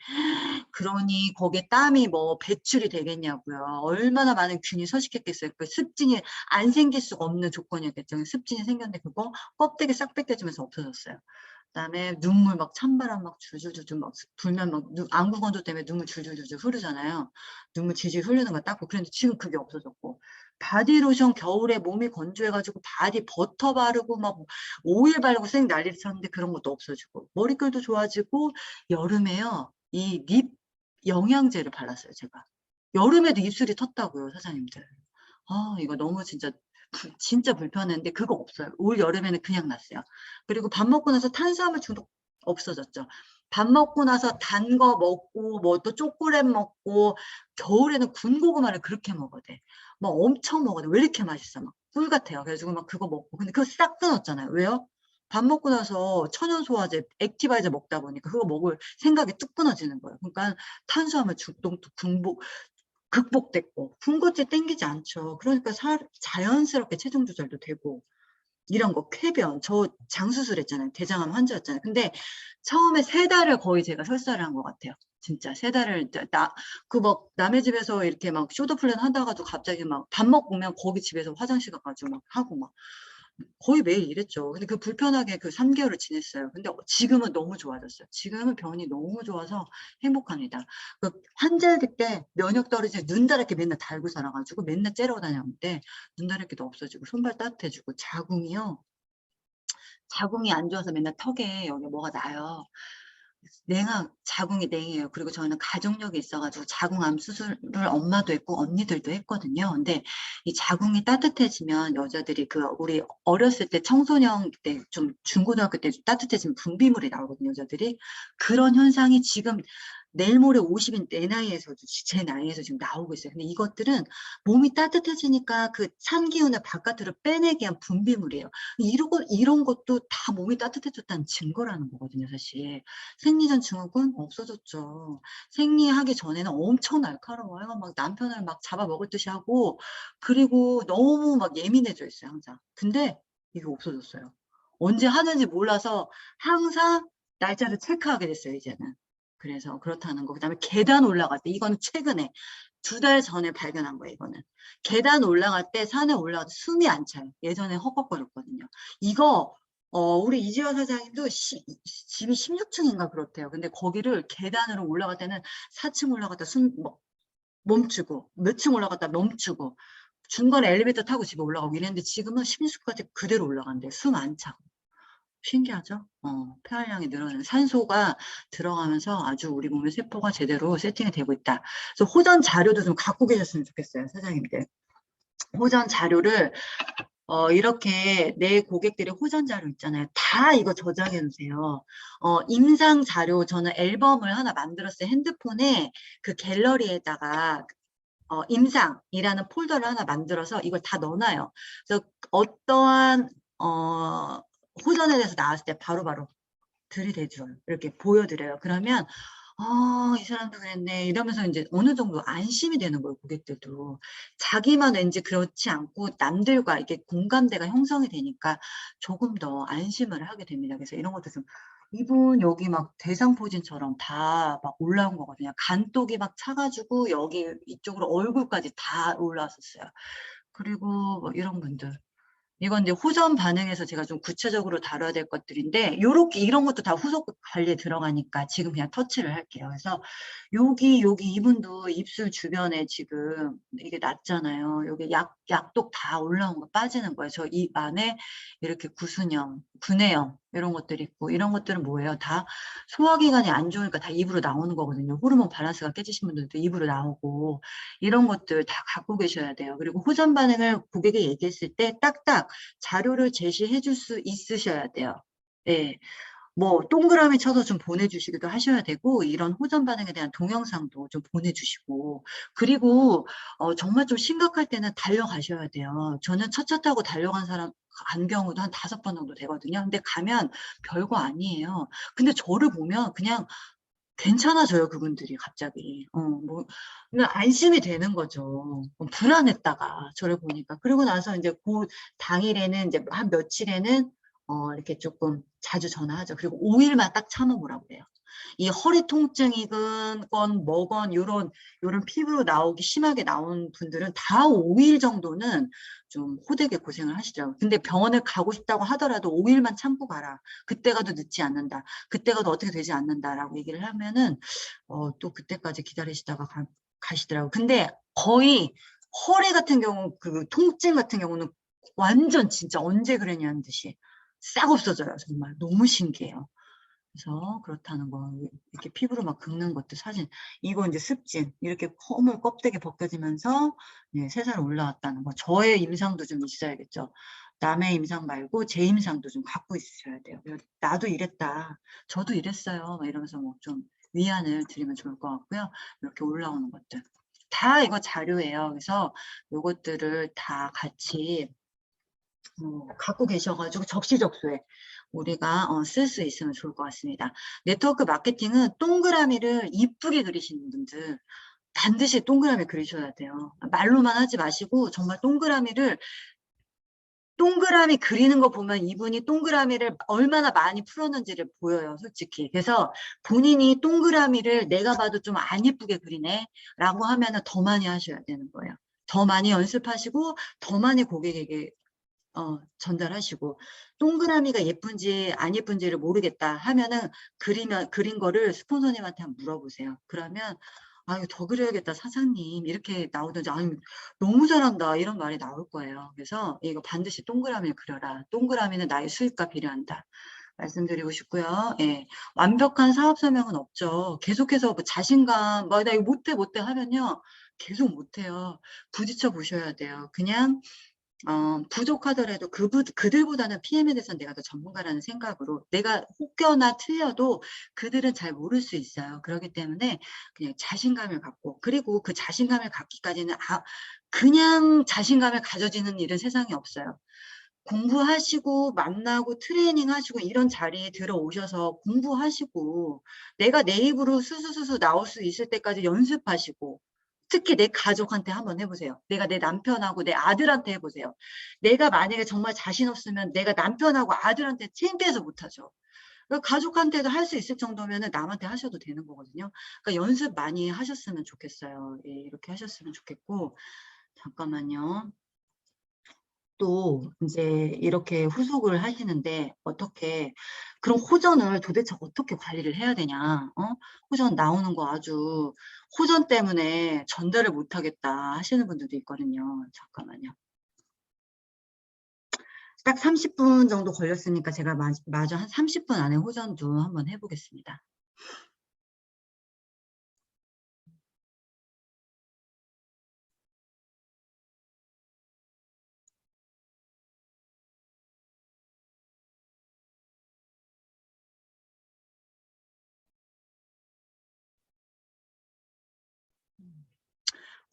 그러니 거기에 땀이 뭐 배출이 되겠냐고요. 얼마나 많은 균이 서식했겠어요. 그 습진이 안 생길 수가 없는 조건이었겠죠. 습진이 생겼는데 그거 껍데기 싹 벗겨지면서 없어졌어요. 그다음에 눈물 막 찬바람 막 줄줄줄줄 막 불면 막 안구 건조 때문에 눈물 줄줄줄줄 흐르잖아요. 눈물 질질 흐르는 거 닦고. 그런데 지금 그게 없어졌고, 바디로션 겨울에 몸이 건조해가지고 바디 버터 바르고 막 오일 바르고 쌩 난리를 쳤는데 그런 것도 없어지고, 머릿결도 좋아지고. 여름에요 이 립 영양제를 발랐어요 제가. 여름에도 입술이 텄다고요 사장님들. 아 이거 너무 진짜 진짜 불편했는데 그거 없어요. 올 여름에는 그냥 났어요. 그리고 밥 먹고 나서 탄수화물 중독 없어졌죠. 밥 먹고 나서 단 거 먹고 뭐 또 초콜릿 먹고, 겨울에는 군고구마를 그렇게 먹어야 돼. 막 엄청 먹어야 돼. 왜 이렇게 맛있어? 막 꿀 같아요. 그래가지고 막 그거 먹고. 근데 그거 싹 끊었잖아요. 왜요? 밥 먹고 나서 천연소화제 액티바이저 먹다 보니까 그거 먹을 생각이 뚝 끊어지는 거예요. 그러니까 탄수화물 중독도 극복됐고, 군것질 땡기지 않죠. 그러니까 자연스럽게 체중 조절도 되고. 이런 거 쾌변, 저 장수술했잖아요. 대장암 환자였잖아요. 근데 처음에 3달을 거의 제가 설사를 한 것 같아요. 진짜 3달을 그 막 남의 집에서 이렇게 막 쇼더 플랜 하다가도 갑자기 막 밥 먹으면 거기 집에서 화장실 가가지고 막 하고 막 거의 매일 이랬죠. 근데 그 불편하게 그 3개월을 지냈어요. 근데 지금은 너무 좋아졌어요. 지금은 변이 너무 좋아서 행복합니다. 그 환절기 때 면역 떨어지게 눈다랗게 맨날 달고 살아가지고 맨날 째려고 다녔는데 눈다랗게도 없어지고, 손발 따뜻해지고, 자궁이 안 좋아서 맨날 턱에 여기 뭐가 나요. 자궁이 냉해요. 그리고 저는 가족력이 있어가지고 자궁암 수술을 엄마도 했고 언니들도 했거든요. 근데 이 자궁이 따뜻해지면 여자들이 우리 어렸을 때 청소년 때 좀 중고등학교 때 따뜻해지면 분비물이 나오거든요, 여자들이. 그런 현상이 지금 내일 모레 50인 내 나이에서도, 제 나이에서 지금 나오고 있어요. 근데 이것들은 몸이 따뜻해지니까 그 찬 기운을 바깥으로 빼내기 위한 분비물이에요. 이런 것도 다 몸이 따뜻해졌다는 증거라는 거거든요, 사실. 생리전 증후군 없어졌죠. 생리하기 전에는 엄청 날카로워요. 막 남편을 막 잡아먹을 듯이 하고, 그리고 너무 막 예민해져 있어요, 항상. 근데 이게 없어졌어요. 언제 하는지 몰라서 항상 날짜를 체크하게 됐어요, 이제는. 그래서 그렇다는 거. 그다음에 계단 올라갈 때, 이거는 최근에 2달 전에 발견한 거예요, 이거는. 계단 올라갈 때, 산에 올라갈 때 숨이 안 차요. 예전에 헉헉거렸거든요. 이거 우리 이지화 사장님도 집이 16층인가 그렇대요. 근데 거기를 계단으로 올라갈 때는 4층 올라갔다 멈추고, 몇 층 올라갔다 멈추고, 중간에 엘리베이터 타고 집에 올라가고 이랬는데 지금은 16층까지 그대로 올라간대요. 숨 안 차고. 신기하죠? 폐활량이 늘어나는 산소가 들어가면서 아주 우리 몸의 세포가 제대로 세팅이 되고 있다. 그래서 호전 자료도 좀 갖고 계셨으면 좋겠어요, 사장님들. 호전 자료를 이렇게 내 고객들의 호전 자료 있잖아요. 다 이거 저장해 놓으세요. 임상 자료, 저는 앨범을 하나 만들었어요. 핸드폰에 그 갤러리에다가 임상이라는 폴더를 하나 만들어서 이걸 다 넣어놔요. 그래서 어떠한 호전에 대해서 나왔을 때 바로바로 들이대줘요. 이렇게 보여드려요. 그러면 이 사람도 그랬네 이러면서 이제 어느 정도 안심이 되는 거예요, 고객들도. 자기만 왠지 그렇지 않고 남들과 이렇게 공감대가 형성이 되니까 조금 더 안심을 하게 됩니다. 그래서 이런 것도 좀, 이분 여기 막 대상포진처럼 다 막 올라온 거거든요. 간독이 막 차가지고 여기 이쪽으로 얼굴까지 다 올라왔었어요. 그리고 뭐 이런 분들. 이건 이제 호전 반응에서 제가 좀 구체적으로 다뤄야 될 것들인데, 요렇게 이런 것도 다 후속 관리에 들어가니까 지금 그냥 터치를 할게요. 그래서 여기 이분도 입술 주변에 지금 이게 났잖아요. 여기 약독 다 올라온 거 빠지는 거예요. 저 입 안에 이렇게 구내염 이런 것들이 있고, 이런 것들은 뭐예요? 다 소화기관이 안 좋으니까 다 입으로 나오는 거거든요. 호르몬 밸런스가 깨지신 분들도 입으로 나오고, 이런 것들 다 갖고 계셔야 돼요. 그리고 호전 반응을 고객에 얘기했을 때 딱딱 자료를 제시해 줄 수 있으셔야 돼요. 예. 뭐 동그라미 쳐서 좀 보내주시기도 하셔야 되고, 이런 호전 반응에 대한 동영상도 좀 보내주시고, 그리고 정말 좀 심각할 때는 달려가셔야 돼요. 저는 차 타고 달려간 사람 간 경우도 한 5번 정도 되거든요. 근데 가면 별거 아니에요. 근데 저를 보면 그냥 괜찮아져요, 그분들이 갑자기. 뭐, 그냥 안심이 되는 거죠. 불안했다가 저를 보니까. 그리고 나서 이제 그 당일에는 이제 한 며칠에는 이렇게 조금 자주 전화하죠. 그리고 5일만 딱 참아보라고 해요. 이 허리 통증이건 뭐건 요런 피부로 나오기 심하게 나온 분들은 다 5일 정도는 좀 호되게 고생을 하시더라고요. 근데 병원을 가고 싶다고 하더라도 5일만 참고 가라. 그때 가도 늦지 않는다. 그때 가도 어떻게 되지 않는다라고 얘기를 하면은 또 그때까지 기다리시다가 가시더라고요. 근데 거의 허리 같은 경우 그 통증 같은 경우는 완전 진짜 언제 그랬냐는 듯이 싹 없어져요. 정말 너무 신기해요. 그래서 그렇다는 거 이렇게 피부로 막 긁는 것도 사진 이거 이제 습진 이렇게 허물 껍데기 벗겨지면서 새살 올라왔다는 거 저의 임상도 좀 있어야겠죠. 남의 임상 말고 제 임상도 좀 갖고 있으셔야 돼요. 나도 이랬다. 저도 이랬어요. 막 이러면서 뭐 좀 위안을 드리면 좋을 것 같고요. 이렇게 올라오는 것들 다 이거 자료예요. 그래서 요것들을 다 같이 갖고 계셔가지고 적시적소에 우리가 쓸 수 있으면 좋을 것 같습니다. 네트워크 마케팅은 동그라미를 이쁘게 그리시는 분들 반드시 동그라미 그리셔야 돼요. 말로만 하지 마시고 정말 동그라미 그리는 거 보면 이분이 동그라미를 얼마나 많이 풀었는지를 보여요, 솔직히. 그래서 본인이 동그라미를 내가 봐도 좀 안 예쁘게 그리네 라고 하면은 더 많이 하셔야 되는 거예요. 더 많이 연습하시고 더 많이 고객에게 전달하시고 동그라미가 예쁜지 안 예쁜지를 모르겠다 하면은 그린 거를 스폰서님한테 한번 물어보세요. 그러면 이거 더 그려야겠다 사장님 이렇게 나오든지 아니 너무 잘한다 이런 말이 나올 거예요. 그래서 이거 반드시 동그라미를 그려라. 동그라미는 나의 수익과 비례한다. 말씀드리고 싶고요. 예. 완벽한 사업 설명은 없죠. 계속해서 뭐 자신감, 나 이거 못해 하면요. 계속 못해요. 부딪혀 보셔야 돼요. 그냥 부족하더라도 그들보다는 PM에 대해서는 내가 더 전문가라는 생각으로 내가 혹여나 틀려도 그들은 잘 모를 수 있어요. 그렇기 때문에 그냥 자신감을 갖고 그리고 그 자신감을 갖기까지는 그냥 자신감을 가져지는 일은 세상에 없어요. 공부하시고 만나고 트레이닝하시고 이런 자리에 들어오셔서 공부하시고 내가 내 입으로 수수수수 나올 수 있을 때까지 연습하시고 특히 내 가족한테 한번 해보세요. 내가 내 남편하고 내 아들한테 해보세요. 내가 만약에 정말 자신 없으면 내가 남편하고 아들한테 창피해서 못하죠. 가족한테도 할 수 있을 정도면 남한테 하셔도 되는 거거든요. 그러니까 연습 많이 하셨으면 좋겠어요. 예, 이렇게 하셨으면 좋겠고 잠깐만요. 또 이제 이렇게 후속을 하시는데 어떻게 그럼 호전을 도대체 어떻게 관리를 해야 되냐? 호전 나오는 거 아주 호전 때문에 전달을 못 하겠다 하시는 분들도 있거든요. 잠깐만요. 딱 30분 정도 걸렸으니까 제가 마저 한 30분 안에 호전도 한번 해보겠습니다.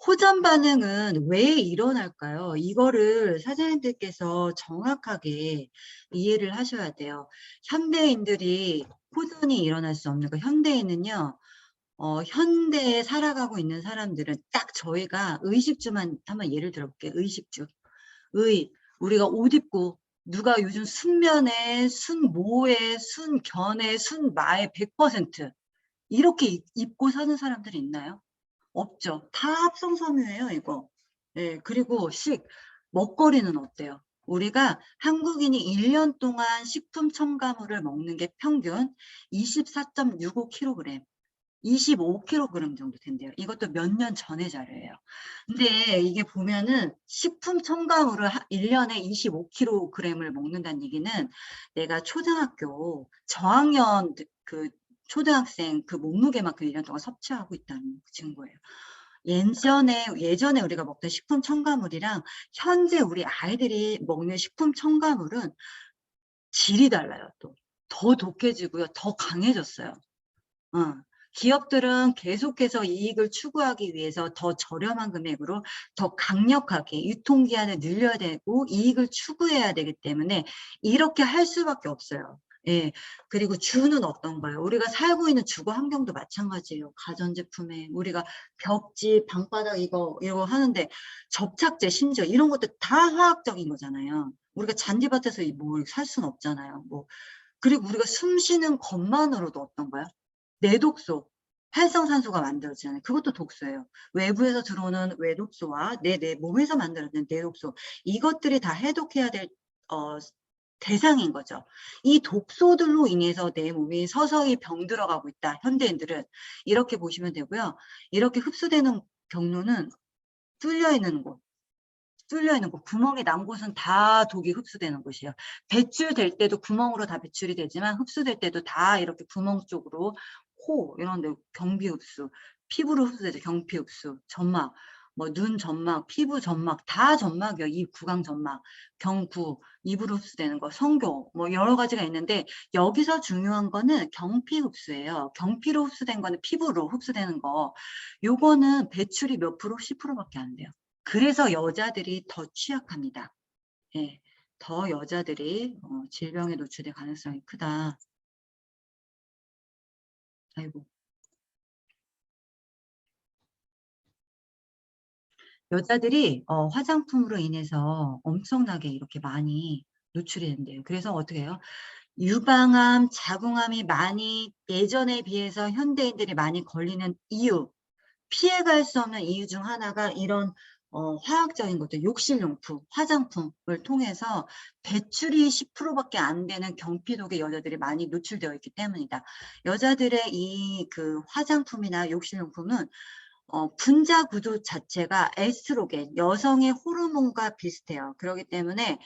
호전 반응은 왜 일어날까요? 이거를 사장님들께서 정확하게 이해를 하셔야 돼요. 현대인들이 호전이 일어날 수 없는 거. 현대인은요, 현대에 살아가고 있는 사람들은 딱 저희가 의식주만 한번 예를 들어볼게요. 의식주. 우리가 옷 입고 누가 요즘 순면에, 순모에, 순견에, 순마에 100% 이렇게 입고 사는 사람들이 있나요? 없죠. 다 합성섬유예요, 이거. 예, 그리고 먹거리는 어때요? 우리가 한국인이 1년 동안 식품 첨가물을 먹는 게 평균 24.65kg, 25kg 정도 된대요. 이것도 몇 년 전의 자료예요. 근데 이게 보면은 식품 첨가물을 1년에 25kg을 먹는다는 얘기는 내가 초등학교 저학년 그 초등학생 그 몸무게만큼 1년 동안 섭취하고 있다는 증거예요. 예전에 우리가 먹던 식품 첨가물이랑 현재 우리 아이들이 먹는 식품 첨가물은 질이 달라요. 또 더 독해지고요. 더 강해졌어요. 기업들은 계속해서 이익을 추구하기 위해서 더 저렴한 금액으로 더 강력하게 유통기한을 늘려야 되고 이익을 추구해야 되기 때문에 이렇게 할 수밖에 없어요. 예. 그리고 주는 어떤가요? 우리가 살고 있는 주거 환경도 마찬가지예요. 가전제품에 우리가 벽지, 방바닥 이거 하는데 접착제 심지어 이런 것도 다 화학적인 거잖아요. 우리가 잔디밭에서 뭘 살 수는 없잖아요. 뭐 그리고 우리가 숨 쉬는 것만으로도 어떤가요? 내독소, 활성산소가 만들어지잖아요. 그것도 독소예요. 외부에서 들어오는 외독소와 내 몸에서 만들어진 내독소, 이것들이 다 해독해야 될 대상인 거죠. 이 독소들로 인해서 내 몸이 서서히 병들어가고 있다. 현대인들은 이렇게 보시면 되고요. 이렇게 흡수되는 경로는 뚫려있는 곳, 구멍이 난 곳은 다 독이 흡수되는 곳이에요. 배출될 때도 구멍으로 다 배출이 되지만 흡수될 때도 다 이렇게 구멍 쪽으로 코 이런 데 경비 흡수, 피부로 흡수되죠. 경피 흡수, 점막, 뭐 눈 점막, 피부 점막, 다 점막이요. 입 구강 점막, 경구, 입으로 흡수되는 거, 성교, 뭐 여러 가지가 있는데 여기서 중요한 거는 경피 흡수예요. 경피로 흡수된 거는 피부로 흡수되는 거. 요거는 배출이 몇 프로? 10%밖에 안 돼요. 그래서 여자들이 더 취약합니다. 예, 더 여자들이 질병에 노출될 가능성이 크다. 아이고. 여자들이 화장품으로 인해서 엄청나게 이렇게 많이 노출이 된대요. 그래서 어떻게 해요? 유방암, 자궁암이 많이 예전에 비해서 현대인들이 많이 걸리는 이유, 피해갈 수 없는 이유 중 하나가 이런 화학적인 것들, 욕실용품, 화장품을 통해서 배출이 10%밖에 안 되는 경피독에 여자들이 많이 노출되어 있기 때문이다. 여자들의 이 그 화장품이나 욕실용품은 분자 구조 자체가 에스트로겐, 여성의 호르몬과 비슷해요. 그렇기 때문에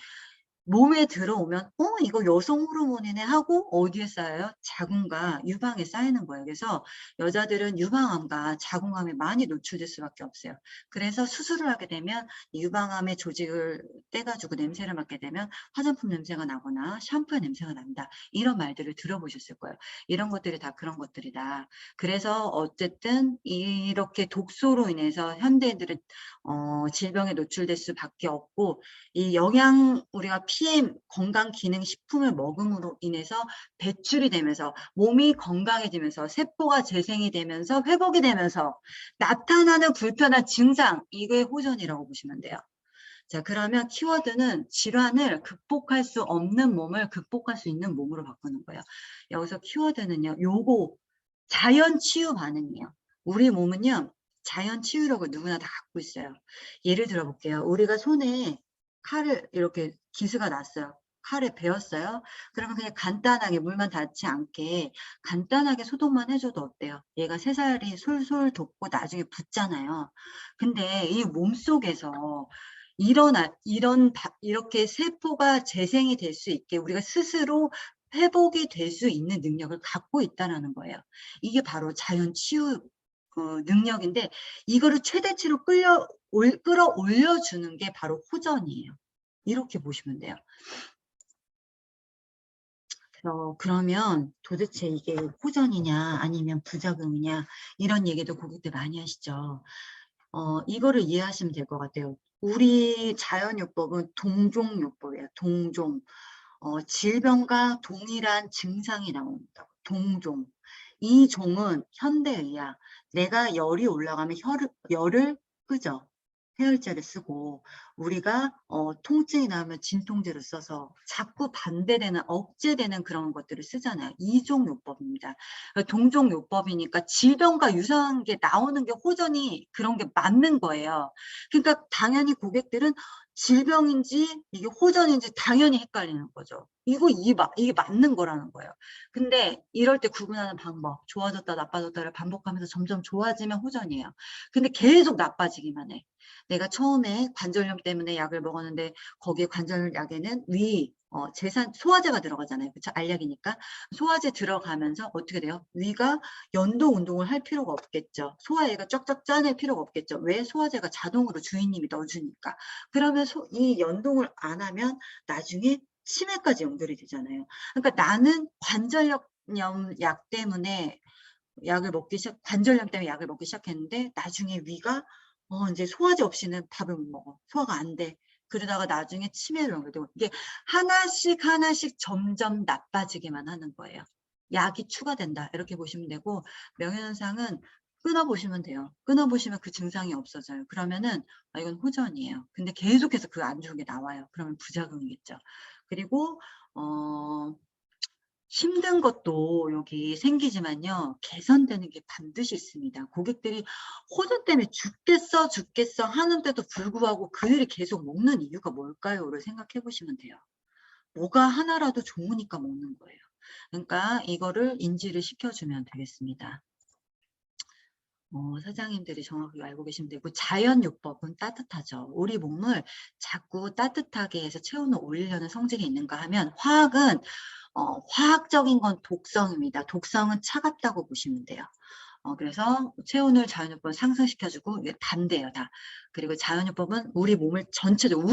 몸에 들어오면 이거 여성 호르몬이네 하고 어디에 쌓여요? 자궁과 유방에 쌓이는 거예요. 그래서 여자들은 유방암과 자궁암에 많이 노출될 수밖에 없어요. 그래서 수술을 하게 되면 유방암의 조직을 떼가지고 냄새를 맡게 되면 화장품 냄새가 나거나 샴푸의 냄새가 난다. 이런 말들을 들어보셨을 거예요. 이런 것들이 다 그런 것들이다. 그래서 어쨌든 이렇게 독소로 인해서 현대인들은 질병에 노출될 수밖에 없고, 이 우리가 PM 건강기능식품을 먹음으로 인해서 배출이 되면서 몸이 건강해지면서 세포가 재생이 되면서 회복이 되면서 나타나는 불편한 증상, 이게 호전이라고 보시면 돼요. 자, 그러면 키워드는 질환을 극복할 수 없는 몸을 극복할 수 있는 몸으로 바꾸는 거예요. 여기서 키워드는요, 요거 자연 치유 반응이에요. 우리 몸은요, 자연 치유력을 누구나 다 갖고 있어요. 예를 들어 볼게요. 우리가 손에 칼을 이렇게 기스가 났어요. 칼에 베었어요. 그러면 그냥 간단하게 물만 닿지 않게 간단하게 소독만 해줘도 어때요? 얘가 새살이 솔솔 돋고 나중에 붓잖아요. 근데 이 몸속에서 이렇게 세포가 재생이 될 수 있게 우리가 스스로 회복이 될 수 있는 능력을 갖고 있다는 거예요. 이게 바로 자연 치유 능력인데 이거를 최대치로 끌어올려 주는 게 바로 호전이에요. 이렇게 보시면 돼요. 그러면 도대체 이게 호전이냐 아니면 부작용이냐 이런 얘기도 고객들 많이 하시죠. 이거를 이해하시면 될 것 같아요. 우리 자연요법은 동종요법이에요. 동종. 질병과 동일한 증상이 나온다. 동종. 이 종은 현대의학. 내가 열이 올라가면 열을 끄죠. 해열제를 쓰고 우리가 통증이 나면 진통제를 써서 자꾸 반대되는 억제되는 그런 것들을 쓰잖아요. 이종요법입니다. 동종요법이니까 질병과 유사한 게 나오는 게 호전이 그런 게 맞는 거예요. 그러니까 당연히 고객들은 질병인지 이게 호전인지 당연히 헷갈리는 거죠. 이게 맞는 거라는 거예요. 근데 이럴 때 구분하는 방법, 좋아졌다 나빠졌다를 반복하면서 점점 좋아지면 호전이에요. 근데 계속 나빠지기만 해. 내가 처음에 관절염 때문에 약을 먹었는데 거기에 관절약에는 소화제가 들어가잖아요. 그렇죠? 알약이니까. 소화제 들어가면서 어떻게 돼요? 위가 연동 운동을 할 필요가 없겠죠. 소화액을 쫙쫙 짜낼 필요가 없겠죠. 왜? 소화제가 자동으로 주인님이 넣어주니까. 그러면 이 연동을 안 하면 나중에 치매까지 연결이 되잖아요. 그러니까 나는 관절염 약 때문에 관절염 때문에 약을 먹기 시작했는데 나중에 위가 이제 소화제 없이는 밥을 못 먹어. 소화가 안 돼. 그러다가 나중에 치매로 연결되고 이게 하나씩 하나씩 점점 나빠지기만 하는 거예요. 약이 추가된다 이렇게 보시면 되고 명현상은 끊어보시면 돼요. 끊어보시면 그 증상이 없어져요. 그러면은 이건 호전이에요. 근데 계속해서 그 안 좋은 게 나와요. 그러면 부작용이겠죠. 그리고 힘든 것도 여기 생기지만요. 개선되는 게 반드시 있습니다. 고객들이 호전 때문에 죽겠어 죽겠어 하는데도 불구하고 그들이 계속 먹는 이유가 뭘까요?를 생각해 보시면 돼요. 뭐가 하나라도 좋으니까 먹는 거예요. 그러니까 이거를 인지를 시켜주면 되겠습니다. 사장님들이 정확히 알고 계시면 되고 자연요법은 따뜻하죠. 우리 몸을 자꾸 따뜻하게 해서 체온을 올리려는 성질이 있는가 하면 화학은 화학적인 건 독성입니다. 독성은 차갑다고 보시면 돼요. 그래서 체온을 자연요법은 상승시켜주고 이게 반대예요, 다. 그리고 자연요법은 우리 몸을 전체적으로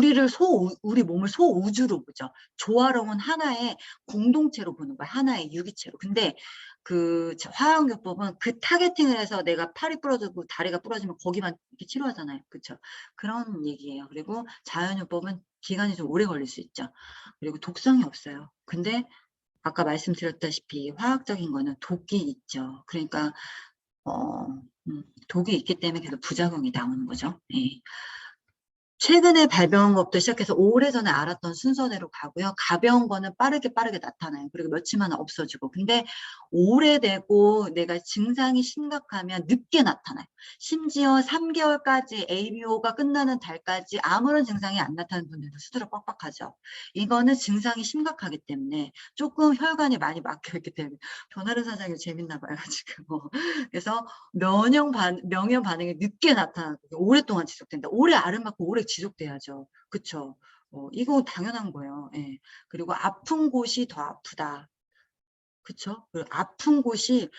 우리 몸을 소우주로 보죠. 조화로운 하나의 공동체로 보는 거야. 하나의 유기체로. 근데 그 화학요법은 그 타겟팅을 해서 내가 팔이 부러지고 다리가 부러지면 거기만 이렇게 치료하잖아요. 그렇죠? 그런 얘기예요. 그리고 자연요법은 기간이 좀 오래 걸릴 수 있죠. 그리고 독성이 없어요. 근데 아까 말씀드렸다시피 화학적인 거는 독이 있죠. 그러니까 독이 있기 때문에 계속 부작용이 나오는 거죠. 예. 최근에 발병한 것부터 시작해서 오래전에 알았던 순서대로 가고요. 가벼운 거는 빠르게 나타나요. 그리고 며칠만 없어지고. 근데 오래되고 내가 증상이 심각하면 늦게 나타나요. 심지어 3개월까지 ABO가 끝나는 달까지 아무런 증상이 안 나타나는 분들도 수두룩 빡빡하죠. 이거는 증상이 심각하기 때문에 조금 혈관이 많이 막혀있기 때문에 변하른 사장이 재밌나 봐요, 지금. 그래서 명형 반응이 늦게 나타나고 오랫동안 지속된다. 오래 앓음맞고 오래 지속돼야죠. 그쵸? 이거 당연한 거예요. 예. 그리고 아픈 곳이 더 아프다. 그쵸? 그리고 아픈 곳이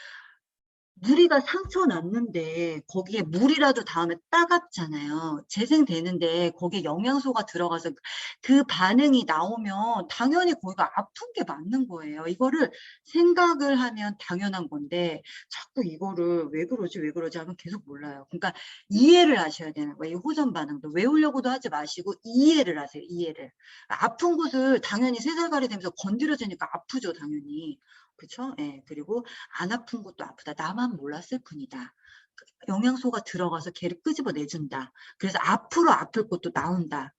우리가 상처 났는데 거기에 물이라도 닿으면 따갑잖아요. 재생되는데 거기에 영양소가 들어가서 그 반응이 나오면 당연히 거기가 아픈 게 맞는 거예요. 이거를 생각을 하면 당연한 건데 자꾸 이거를 왜 그러지 하면 계속 몰라요. 그러니까 이해를 하셔야 되는 거예요. 이 호전 반응도 외우려고도 하지 마시고 이해를 하세요. 이해를. 아픈 곳을 당연히 세살가리 되면서 건드려지니까 아프죠. 당연히. 그쵸? 예. 그리고 안 아픈 것도 아프다. 나만 몰랐을 뿐이다. 영양소가 들어가서 걔를 끄집어내준다. 그래서 앞으로 아플 것도 나온다.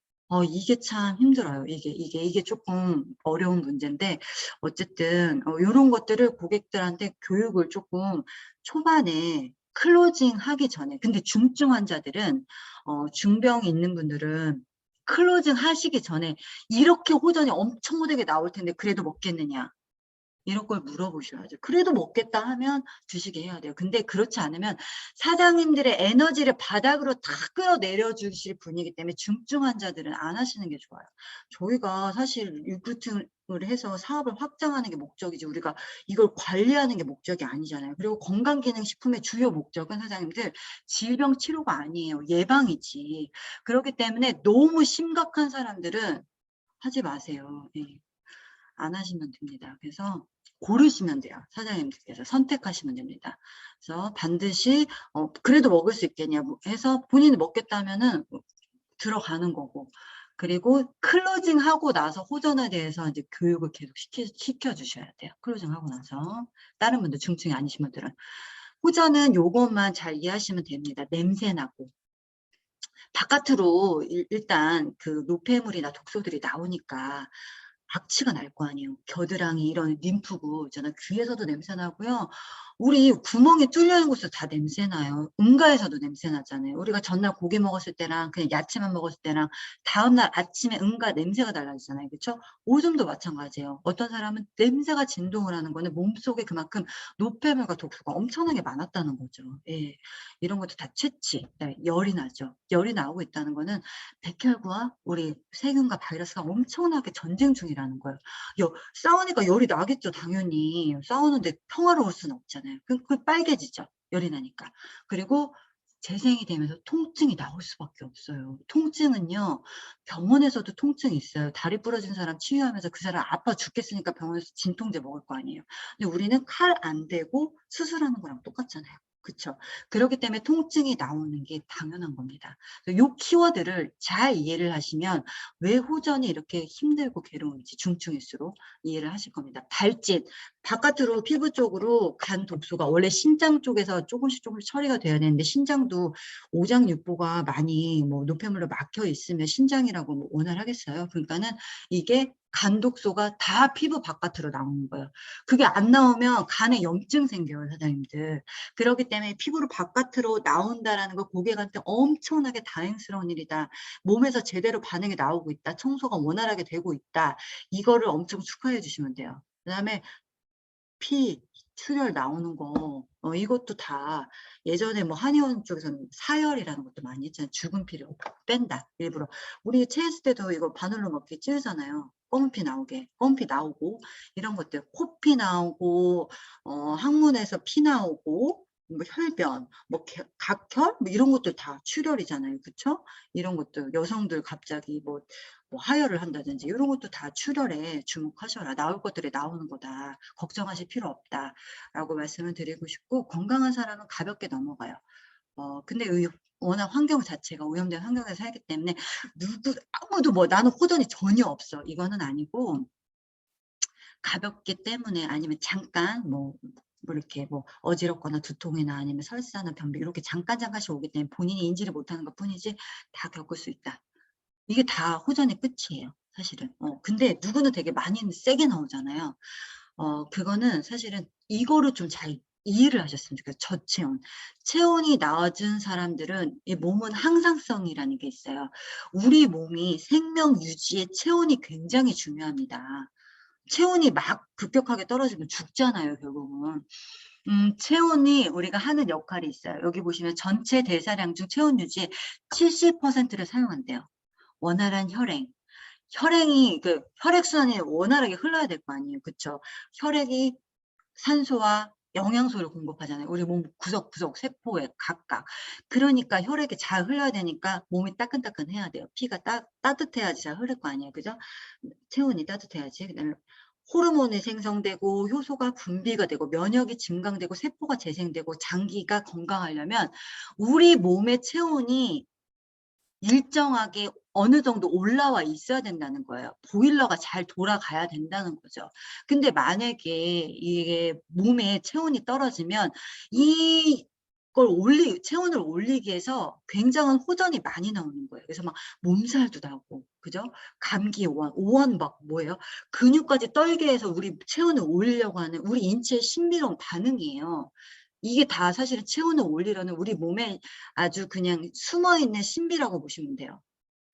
이게 참 힘들어요. 이게 조금 어려운 문제인데 어쨌든 이런 것들을 고객들한테 교육을 조금 초반에 클로징 하기 전에 근데 중증 환자들은 중병이 있는 분들은 클로징 하시기 전에 이렇게 호전이 엄청 못하게 나올 텐데 그래도 먹겠느냐. 이런 걸 물어보셔야죠. 그래도 먹겠다 하면 드시게 해야 돼요. 근데 그렇지 않으면 사장님들의 에너지를 바닥으로 다 끌어내려 주실 분이기 때문에 중증 환자들은 안 하시는 게 좋아요. 저희가 사실 리크루팅을 해서 사업을 확장하는 게 목적이지 우리가 이걸 관리하는 게 목적이 아니잖아요. 그리고 건강기능식품의 주요 목적은 사장님들 질병 치료가 아니에요. 예방이지. 그렇기 때문에 너무 심각한 사람들은 하지 마세요. 네. 안 하시면 됩니다. 그래서 고르시면 돼요. 사장님들께서 선택하시면 됩니다. 그래서 반드시 그래도 먹을 수 있겠냐 해서 본인이 먹겠다면은 들어가는 거고 그리고 클로징 하고 나서 호전에 대해서 이제 교육을 계속 시켜 주셔야 돼요. 클로징 하고 나서 다른 분들 중증이 아니신 분들은 호전은 요것만 잘 이해하시면 됩니다. 냄새 나고 바깥으로 일단 그 노폐물이나 독소들이 나오니까 악취가 날 거 아니에요. 겨드랑이 이런 림프구 있잖아요. 귀에서도 냄새 나고요. 우리 구멍이 뚫려 있는 곳에서 다 냄새 나요. 응가에서도 냄새 나잖아요. 우리가 전날 고기 먹었을 때랑 그냥 야채만 먹었을 때랑 다음날 아침에 응가 냄새가 달라지잖아요. 그렇죠? 오줌도 마찬가지예요. 어떤 사람은 냄새가 진동을 하는 거는 몸속에 그만큼 노폐물과 독소가 엄청나게 많았다는 거죠. 예. 이런 것도 다 채취, 열이 나죠. 열이 나오고 있다는 거는 백혈구와 우리 세균과 바이러스가 엄청나게 전쟁 중이라는 거예요. 싸우니까 열이 나겠죠, 당연히. 싸우는데 평화로울 수는 없잖아요. 그 빨개지죠, 열이 나니까. 그리고 재생이 되면서 통증이 나올 수밖에 없어요. 통증은요, 병원에서도 통증이 있어요. 다리 부러진 사람 치유하면서 그 사람 아파 죽겠으니까 병원에서 진통제 먹을 거 아니에요. 근데 우리는 칼 안 대고 수술하는 거랑 똑같잖아요. 그쵸. 그렇기 때문에 통증이 나오는 게 당연한 겁니다. 요 키워드를 잘 이해를 하시면 왜 호전이 이렇게 힘들고 괴로운지 중증일수록 이해를 하실 겁니다. 발진, 바깥으로 피부 쪽으로 간 독소가 원래 신장 쪽에서 조금씩 처리가 돼야 되는데 신장도 오장육부가 많이 뭐 노폐물로 막혀 있으면 신장이라고 뭐 원활하겠어요. 그러니까는 이게 간 독소가 다 피부 바깥으로 나오는 거예요. 그게 안 나오면 간에 염증 생겨요, 사장님들. 그렇기 때문에 피부로 바깥으로 나온다라는 거 고객한테 엄청나게 다행스러운 일이다. 몸에서 제대로 반응이 나오고 있다. 청소가 원활하게 되고 있다. 이거를 엄청 축하해 주시면 돼요. 그다음에 피, 출혈 나오는 거 이것도 다 예전에 뭐 한의원 쪽에서는 사열이라는 것도 많이 했잖아요. 죽은 피를 뺀다 일부러. 우리 체했을 때도 이거 바늘로 막 이렇게 찌르잖아요. 검은 피 나오게. 검은 피 나오고 이런 것들 코피 나오고 항문에서 피 나오고 뭐 혈변, 뭐 각혈 뭐 이런 것들 다 출혈이잖아요. 그쵸? 이런 것들 여성들 갑자기 뭐 하혈을 한다든지 이런 것도 다 출혈에 주목하셔라. 나올 것들이 나오는 거다. 걱정하실 필요 없다라고 말씀을 드리고 싶고 건강한 사람은 가볍게 넘어가요. 근데 워낙 환경 자체가 오염된 환경에서 살기 때문에 아무도 뭐 나는 호전이 전혀 없어. 이거는 아니고 가볍기 때문에 아니면 잠깐 뭐 이렇게 뭐 어지럽거나 두통이나 아니면 설사나 변비 이렇게 잠깐씩 오기 때문에 본인이 인지를 못하는 것 뿐이지 다 겪을 수 있다. 이게 다 호전의 끝이에요, 사실은. 근데 누구는 되게 많이 세게 나오잖아요. 그거는 사실은 이거를 좀 잘 이해를 하셨으면 좋겠어요. 저체온. 체온이 낮은 사람들은 이 몸은 항상성이라는 게 있어요. 우리 몸이 생명 유지에 체온이 굉장히 중요합니다. 체온이 막 급격하게 떨어지면 죽잖아요, 결국은. 체온이 우리가 하는 역할이 있어요. 여기 보시면 전체 대사량 중 체온 유지의 70%를 사용한대요. 원활한 혈행. 혈행이 혈액순환이 원활하게 흘러야 될 거 아니에요. 그쵸? 혈액이 산소와 영양소를 공급하잖아요. 우리 몸 구석구석 세포에 각각. 그러니까 혈액이 잘 흘러야 되니까 몸이 따끈따끈해야 돼요. 피가 따뜻해야지 잘 흐를 거 아니에요. 그죠? 체온이 따뜻해야지. 그다음에 호르몬이 생성되고 효소가 분비가 되고 면역이 증강되고 세포가 재생되고 장기가 건강하려면 우리 몸의 체온이 일정하게 어느 정도 올라와 있어야 된다는 거예요. 보일러가 잘 돌아가야 된다는 거죠. 근데 만약에 이게 몸에 체온이 떨어지면 체온을 올리기 위해서 굉장한 호전이 많이 나오는 거예요. 그래서 막 몸살도 나고, 그죠? 감기 오한 막 뭐예요? 근육까지 떨게 해서 우리 체온을 올리려고 하는 우리 인체의 신비로운 반응이에요. 이게 다 사실은 체온을 올리려는 우리 몸에 아주 그냥 숨어있는 신비라고 보시면 돼요.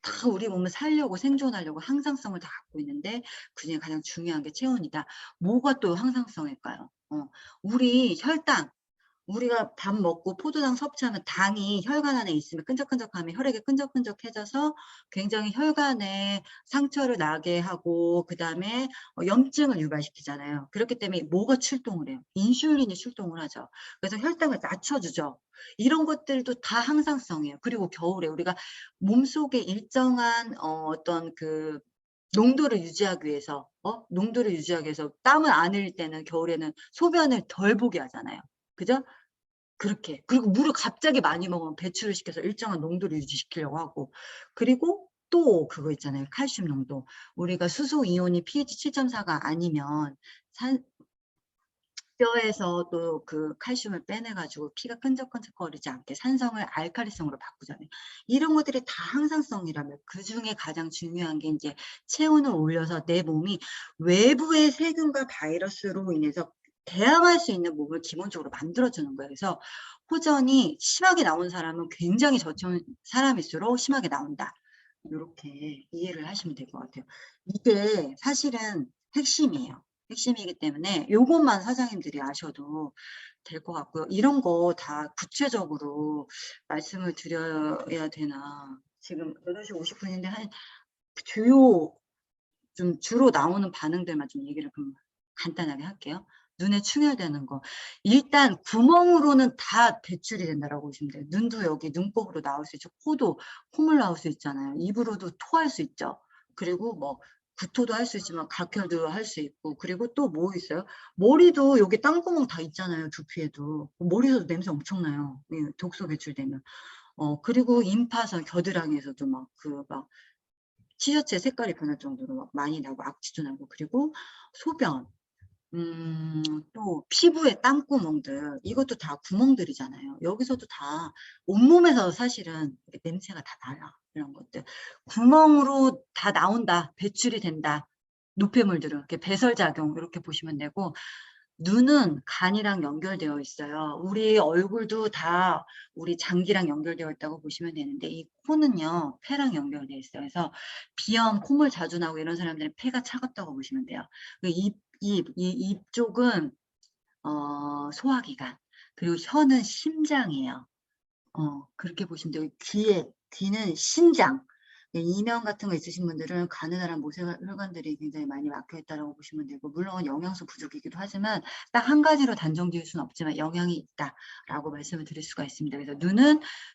다 우리 몸을 살려고 생존하려고 항상성을 다 갖고 있는데 그중에 가장 중요한 게 체온이다. 뭐가 또 항상성일까요? 우리 혈당, 우리가 밥 먹고 포도당 섭취하면 당이 혈관 안에 있으면 끈적끈적하면 혈액이 끈적끈적해져서 굉장히 혈관에 상처를 나게 하고 그다음에 염증을 유발시키잖아요. 그렇기 때문에 뭐가 출동을 해요? 인슐린이 출동을 하죠. 그래서 혈당을 낮춰주죠. 이런 것들도 다 항상성이에요. 그리고 겨울에 우리가 몸속에 일정한 어떤 그 농도를 유지하기 위해서 땀을 안 흘릴 때는 겨울에는 소변을 덜 보게 하잖아요. 그죠? 그렇게. 그리고 물을 갑자기 많이 먹으면 배출을 시켜서 일정한 농도를 유지시키려고 하고. 그리고 또 그거 있잖아요. 칼슘 농도. 우리가 수소 이온이 pH 7.4가 아니면 뼈에서 또 그 칼슘을 빼내 가지고 피가 끈적끈적거리지 않게 산성을 알칼리성으로 바꾸잖아요. 이런 것들이 다 항상성이라면 그중에 가장 중요한 게 인제 체온을 올려서 내 몸이 외부의 세균과 바이러스로 인해서 대항할 수 있는 몸을 기본적으로 만들어 주는 거예요. 그래서 호전이 심하게 나온 사람은 굉장히 저체온 사람일수록 심하게 나온다. 요렇게 이해를 하시면 될 것 같아요. 이게 사실은 핵심이에요. 핵심이기 때문에 요것만 사장님들이 아셔도 될 것 같고요. 이런 거 다 구체적으로 말씀을 드려야 되나. 지금 8시 50분인데 한 주요 주로 나오는 반응들만 좀 얘기를 그럼 간단하게 할게요. 눈에 충혈되는 거. 일단 구멍으로는 다 배출이 된다라고 보시면 돼요. 눈도 여기 눈곱으로 나올 수 있죠. 코도 콧물 나올 수 있잖아요. 입으로도 토할 수 있죠. 그리고 뭐 구토도 할 수 있지만 각혈도 할 수 있고, 그리고 또 뭐 있어요? 머리도 여기 땅구멍 다 있잖아요. 두피에도. 머리에서도 냄새 엄청나요. 독소 배출되면. 그리고 임파선, 겨드랑이에서도 막 티셔츠의 색깔이 변할 정도로 막 많이 나고, 악취도 나고, 그리고 소변, 또 피부에 땅구멍들, 이것도 다 구멍들이잖아요. 여기서도 다 온몸에서 사실은 냄새가 다 나요. 이런 것들. 구멍으로 다 나온다, 배출이 된다. 노폐물들은 이렇게 배설작용 이렇게 보시면 되고, 눈은 간이랑 연결되어 있어요. 우리 얼굴도 다 우리 장기랑 연결되어 있다고 보시면 되는데, 이 코는요, 폐랑 연결되어 있어요. 그래서 비염, 콧물 자주 나고 이런 사람들은 폐가 차갑다고 보시면 돼요. 입 쪽은 소화기관, 그리고 혀는 심장이에요. 그렇게 보시면 돼요. 귀는 신장. 이명 같은 거 있으신 분들은 가느다란 모세혈관들이 굉장히 많이 막혀 있다고 보시면 되고, 물론 영양소 부족이기도 하지만 딱 한 가지로 단정 지을 수는 없지만 영향이 있다라고 말씀을 드릴 수가 있습니다. 그래서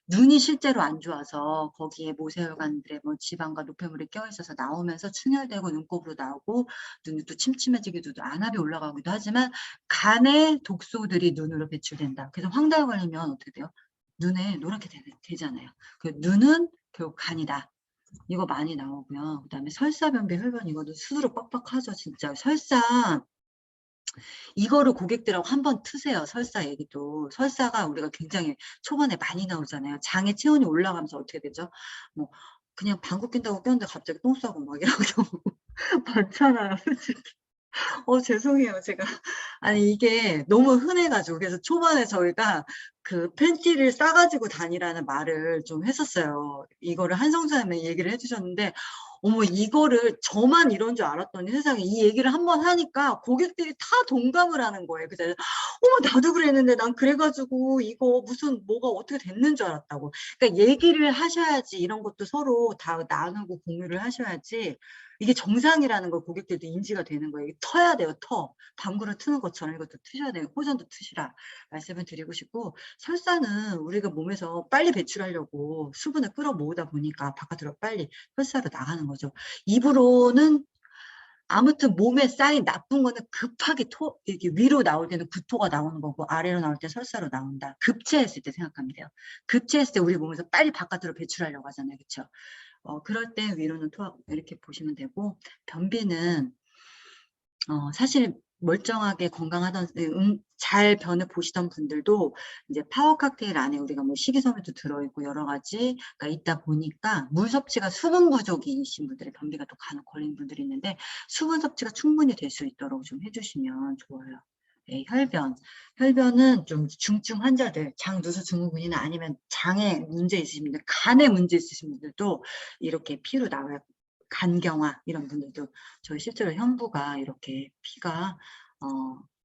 눈이 실제로 안 좋아서 거기에 모세혈관들의 뭐 지방과 노폐물이 껴있어서 나오면서 충혈되고 눈곱으로 나오고, 눈이 또 침침해지기도, 안압이 올라가기도 하지만 간의 독소들이 눈으로 배출된다. 그래서 황달 걸리면 어떻게 돼요? 눈에 노랗게 되잖아요. 그 눈은 결국 간이다. 이거 많이 나오고요. 그다음에 설사변비 혈변, 이것도 스스로 빡빡하죠. 진짜 설사, 이거를 고객들하고 한번 트세요. 설사 얘기도. 설사가 우리가 굉장히 초반에 많이 나오잖아요. 장의 체온이 올라가면서 어떻게 되죠? 뭐 그냥 방귀 낀다고 꼈는데 갑자기 똥 싸고 막 이런 경우 많잖아요. 솔직히. 죄송해요. 제가. 아니, 이게 너무 흔해가지고. 그래서 초반에 저희가 그 팬티를 싸가지고 다니라는 말을 좀 했었어요. 이거를 한성사님이 얘기를 해주셨는데, 어머, 이거를 저만 이런 줄 알았더니 세상에 이 얘기를 한번 하니까 고객들이 다 동감을 하는 거예요. 그래서 어머, 나도 그랬는데 난 그래가지고 이거 무슨 뭐가 어떻게 됐는 줄 알았다고. 그러니까 얘기를 하셔야지, 이런 것도 서로 다 나누고 공유를 하셔야지 이게 정상이라는 걸 고객들도 인지가 되는 거예요. 이게 터야 돼요. 방구를 트는 것처럼 이것도 트셔야 돼요. 호전도 트시라 말씀을 드리고 싶고, 설사는 우리가 몸에서 빨리 배출하려고 수분을 끌어모으다 보니까 바깥으로 빨리 설사로 나가는 거죠. 입으로는 아무튼 몸에 쌓인 나쁜 거는 급하게 이렇게 위로 나올 때는 구토가 나오는 거고, 아래로 나올 때 설사로 나온다. 급체했을 때 생각하면 돼요. 급체했을 때 우리 몸에서 빨리 바깥으로 배출하려고 하잖아요. 그렇죠? 그럴 때 위로는 토하고, 이렇게 보시면 되고, 변비는 사실 멀쩡하게 건강하던, 잘 변을 보시던 분들도 이제 파워 칵테일 안에 우리가 뭐 식이섬유도 들어있고 여러 가지가 있다 보니까, 물 섭취가 수분 부족이신 분들의 변비가 또 간혹 걸리는 분들이 있는데, 수분 섭취가 충분히 될 수 있도록 좀 해주시면 좋아요. 네, 혈변은 좀 중증 환자들, 장 누수 증후군이나 아니면 장에 문제 있으신 분들, 간에 문제 있으신 분들도 이렇게 피로 나와요. 간경화 이런 분들도, 저희 실제로 현부가 이렇게 피가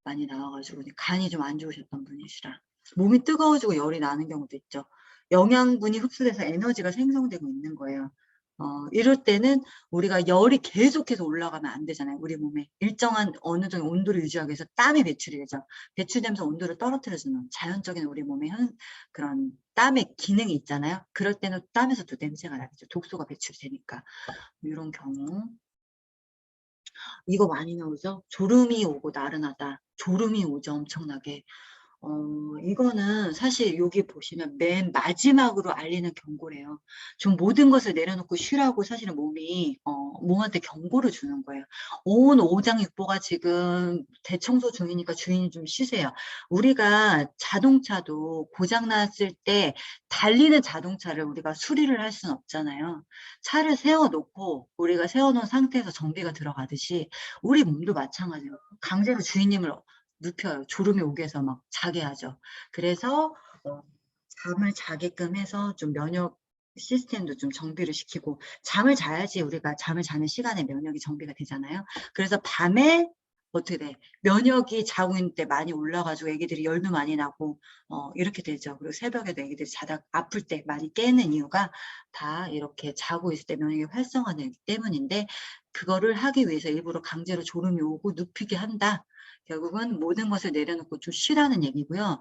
많이 나와가지고 간이 좀 안 좋으셨던 분이시라 몸이 뜨거워지고 열이 나는 경우도 있죠. 영양분이 흡수돼서 에너지가 생성되고 있는 거예요. 이럴 때는 우리가 열이 계속해서 올라가면 안 되잖아요. 우리 몸에 일정한 어느 정도 온도를 유지하기 위해서 땀이 배출이 되죠. 배출되면서 온도를 떨어뜨려주는 자연적인 우리 몸의 그런 땀의 기능이 있잖아요. 그럴 때는 땀에서 또 냄새가 나겠죠. 독소가 배출되니까. 이런 경우. 이거 많이 나오죠? 졸음이 오고 나른하다. 졸음이 오죠, 엄청나게. 이거는 사실 여기 보시면 맨 마지막으로 알리는 경고래요. 좀 모든 것을 내려놓고 쉬라고 사실은 몸한테 경고를 주는 거예요. 온 오장육부가 지금 대청소 중이니까 주인이 좀 쉬세요. 우리가 자동차도 고장났을 때 달리는 자동차를 우리가 수리를 할 수는 없잖아요. 차를 세워놓고 우리가 세워놓은 상태에서 정비가 들어가듯이 우리 몸도 마찬가지예요. 강제로 주인님을 눕혀요. 졸음이 오게 해서 막 자게 하죠. 그래서 잠을 자게끔 해서 좀 면역 시스템도 좀 정비를 시키고, 잠을 자야지 우리가 잠을 자는 시간에 면역이 정비가 되잖아요. 그래서 밤에 어떻게 돼? 면역이 자고 있는 때 많이 올라가지고 애기들이 열도 많이 나고 이렇게 되죠. 그리고 새벽에도 애기들이 자다 아플 때 많이 깨는 이유가 다 이렇게 자고 있을 때 면역이 활성화되기 때문인데, 그거를 하기 위해서 일부러 강제로 졸음이 오고 눕히게 한다. 결국은 모든 것을 내려놓고 좀 쉬라는 얘기고요.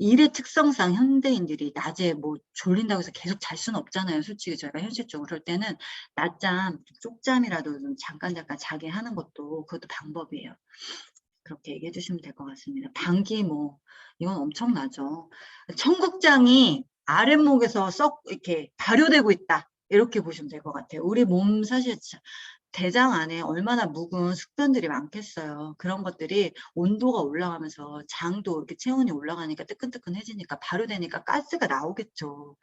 일의 특성상 현대인들이 낮에 뭐 졸린다고 해서 계속 잘 수는 없잖아요. 솔직히 저희가 현실적으로. 그럴 때는 낮잠, 쪽잠이라도 좀 잠깐 자게 하는 것도 그것도 방법이에요. 그렇게 얘기해 주시면 될 것 같습니다. 방귀 뭐 이건 엄청나죠. 청국장이 아랫목에서 썩 이렇게 발효되고 있다. 이렇게 보시면 될 것 같아요. 우리 몸 사실 대장 안에 얼마나 묵은 숙변들이 많겠어요. 그런 것들이 온도가 올라가면서 장도 이렇게 체온이 올라가니까 뜨끈뜨끈해지니까 발효되니까 가스가 나오겠죠.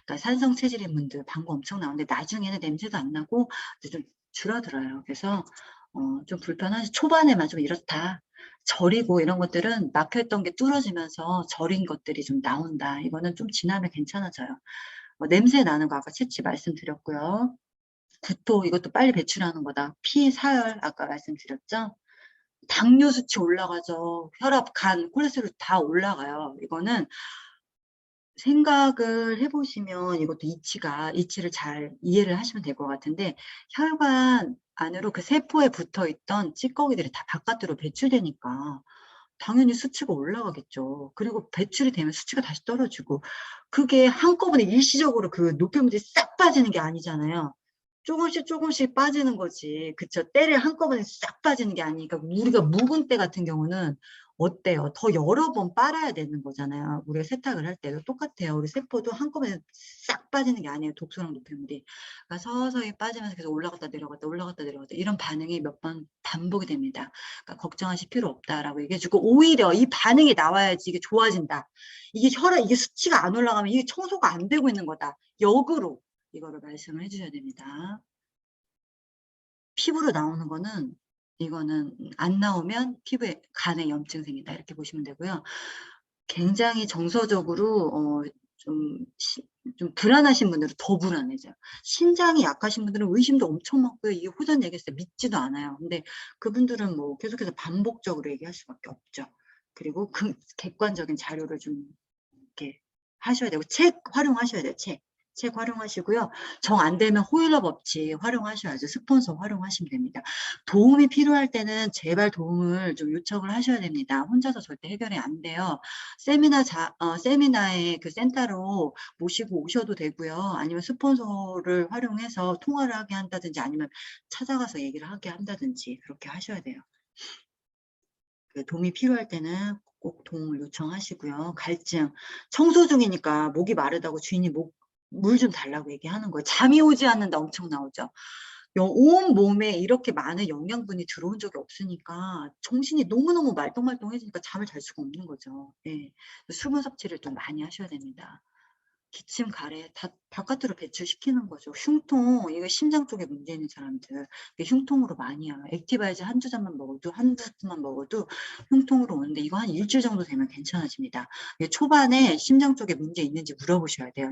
그러니까 산성 체질인 분들 방구 엄청 나오는데 나중에는 냄새도 안 나고 좀 줄어들어요. 그래서 좀 불편하지. 초반에만 좀 이렇다. 절이고 이런 것들은 막혀있던 게 뚫어지면서 절인 것들이 좀 나온다. 이거는 좀 지나면 괜찮아져요. 냄새 나는 거 아까 채취 말씀드렸고요. 구토 이것도 빨리 배출하는 거다. 피, 사열 아까 말씀드렸죠. 당뇨 수치 올라가죠. 혈압, 간, 콜레스테롤 다 올라가요. 이거는 생각을 해보시면 이것도 이치를 잘 이해를 하시면 될 것 같은데 혈관 안으로 그 세포에 붙어있던 찌꺼기들이 다 바깥으로 배출되니까 당연히 수치가 올라가겠죠. 그리고 배출이 되면 수치가 다시 떨어지고 그게 한꺼번에 일시적으로 그 노폐물이 싹 빠지는 게 아니잖아요. 조금씩 빠지는 거지. 그쵸? 때를 한꺼번에 싹 빠지는 게 아니니까 우리가 묵은 때 같은 경우는 어때요? 더 여러 번 빨아야 되는 거잖아요. 우리가 세탁을 할 때도 똑같아요. 우리 세포도 한꺼번에 싹 빠지는 게 아니에요. 독소랑 노폐물이. 그러니까 서서히 빠지면서 계속 올라갔다 내려갔다 이런 반응이 몇 번 반복이 됩니다. 그러니까 걱정하실 필요 없다라고 얘기해주고 오히려 이 반응이 나와야지 이게 좋아진다. 이게 수치가 안 올라가면 이게 청소가 안 되고 있는 거다. 역으로 이거를 말씀을 해주셔야 됩니다. 피부로 나오는 거는 이거는 안 나오면 피부에 간에 염증 생긴다 이렇게 보시면 되고요. 굉장히 정서적으로 좀 불안하신 분들은 더 불안해져요. 신장이 약하신 분들은 의심도 엄청 많고요. 이게 호전 얘기했을 때 믿지도 않아요. 근데 그분들은 뭐 계속해서 반복적으로 얘기할 수밖에 없죠. 그리고 그 객관적인 자료를 좀 이렇게 하셔야 되고 책 활용하셔야 돼요. 책 활용하시고요. 정 안 되면 호일러 법칙 활용하셔야죠. 스폰서 활용하시면 됩니다. 도움이 필요할 때는 제발 도움을 좀 요청을 하셔야 됩니다. 혼자서 절대 해결이 안 돼요. 세미나의 그 센터로 모시고 오셔도 되고요. 아니면 스폰서를 활용해서 통화를 하게 한다든지 아니면 찾아가서 얘기를 하게 한다든지 그렇게 하셔야 돼요. 그 도움이 필요할 때는 꼭 도움을 요청하시고요. 갈증, 청소 중이니까 목이 마르다고 주인이 물 좀 달라고 얘기하는 거예요. 잠이 오지 않는다 엄청 나오죠. 온 몸에 이렇게 많은 영양분이 들어온 적이 없으니까 정신이 너무너무 말똥말똥해지니까 잠을 잘 수가 없는 거죠. 예. 수분 섭취를 좀 많이 하셔야 됩니다. 기침, 가래 다 바깥으로 배출시키는 거죠. 흉통, 이거 심장 쪽에 문제 있는 사람들 흉통으로 많이 와요. 액티바이즈 한두 잔만 먹어도 한두 스푼만 먹어도 흉통으로 오는데 이거 한 일주일 정도 되면 괜찮아집니다. 초반에 심장 쪽에 문제 있는지 물어보셔야 돼요.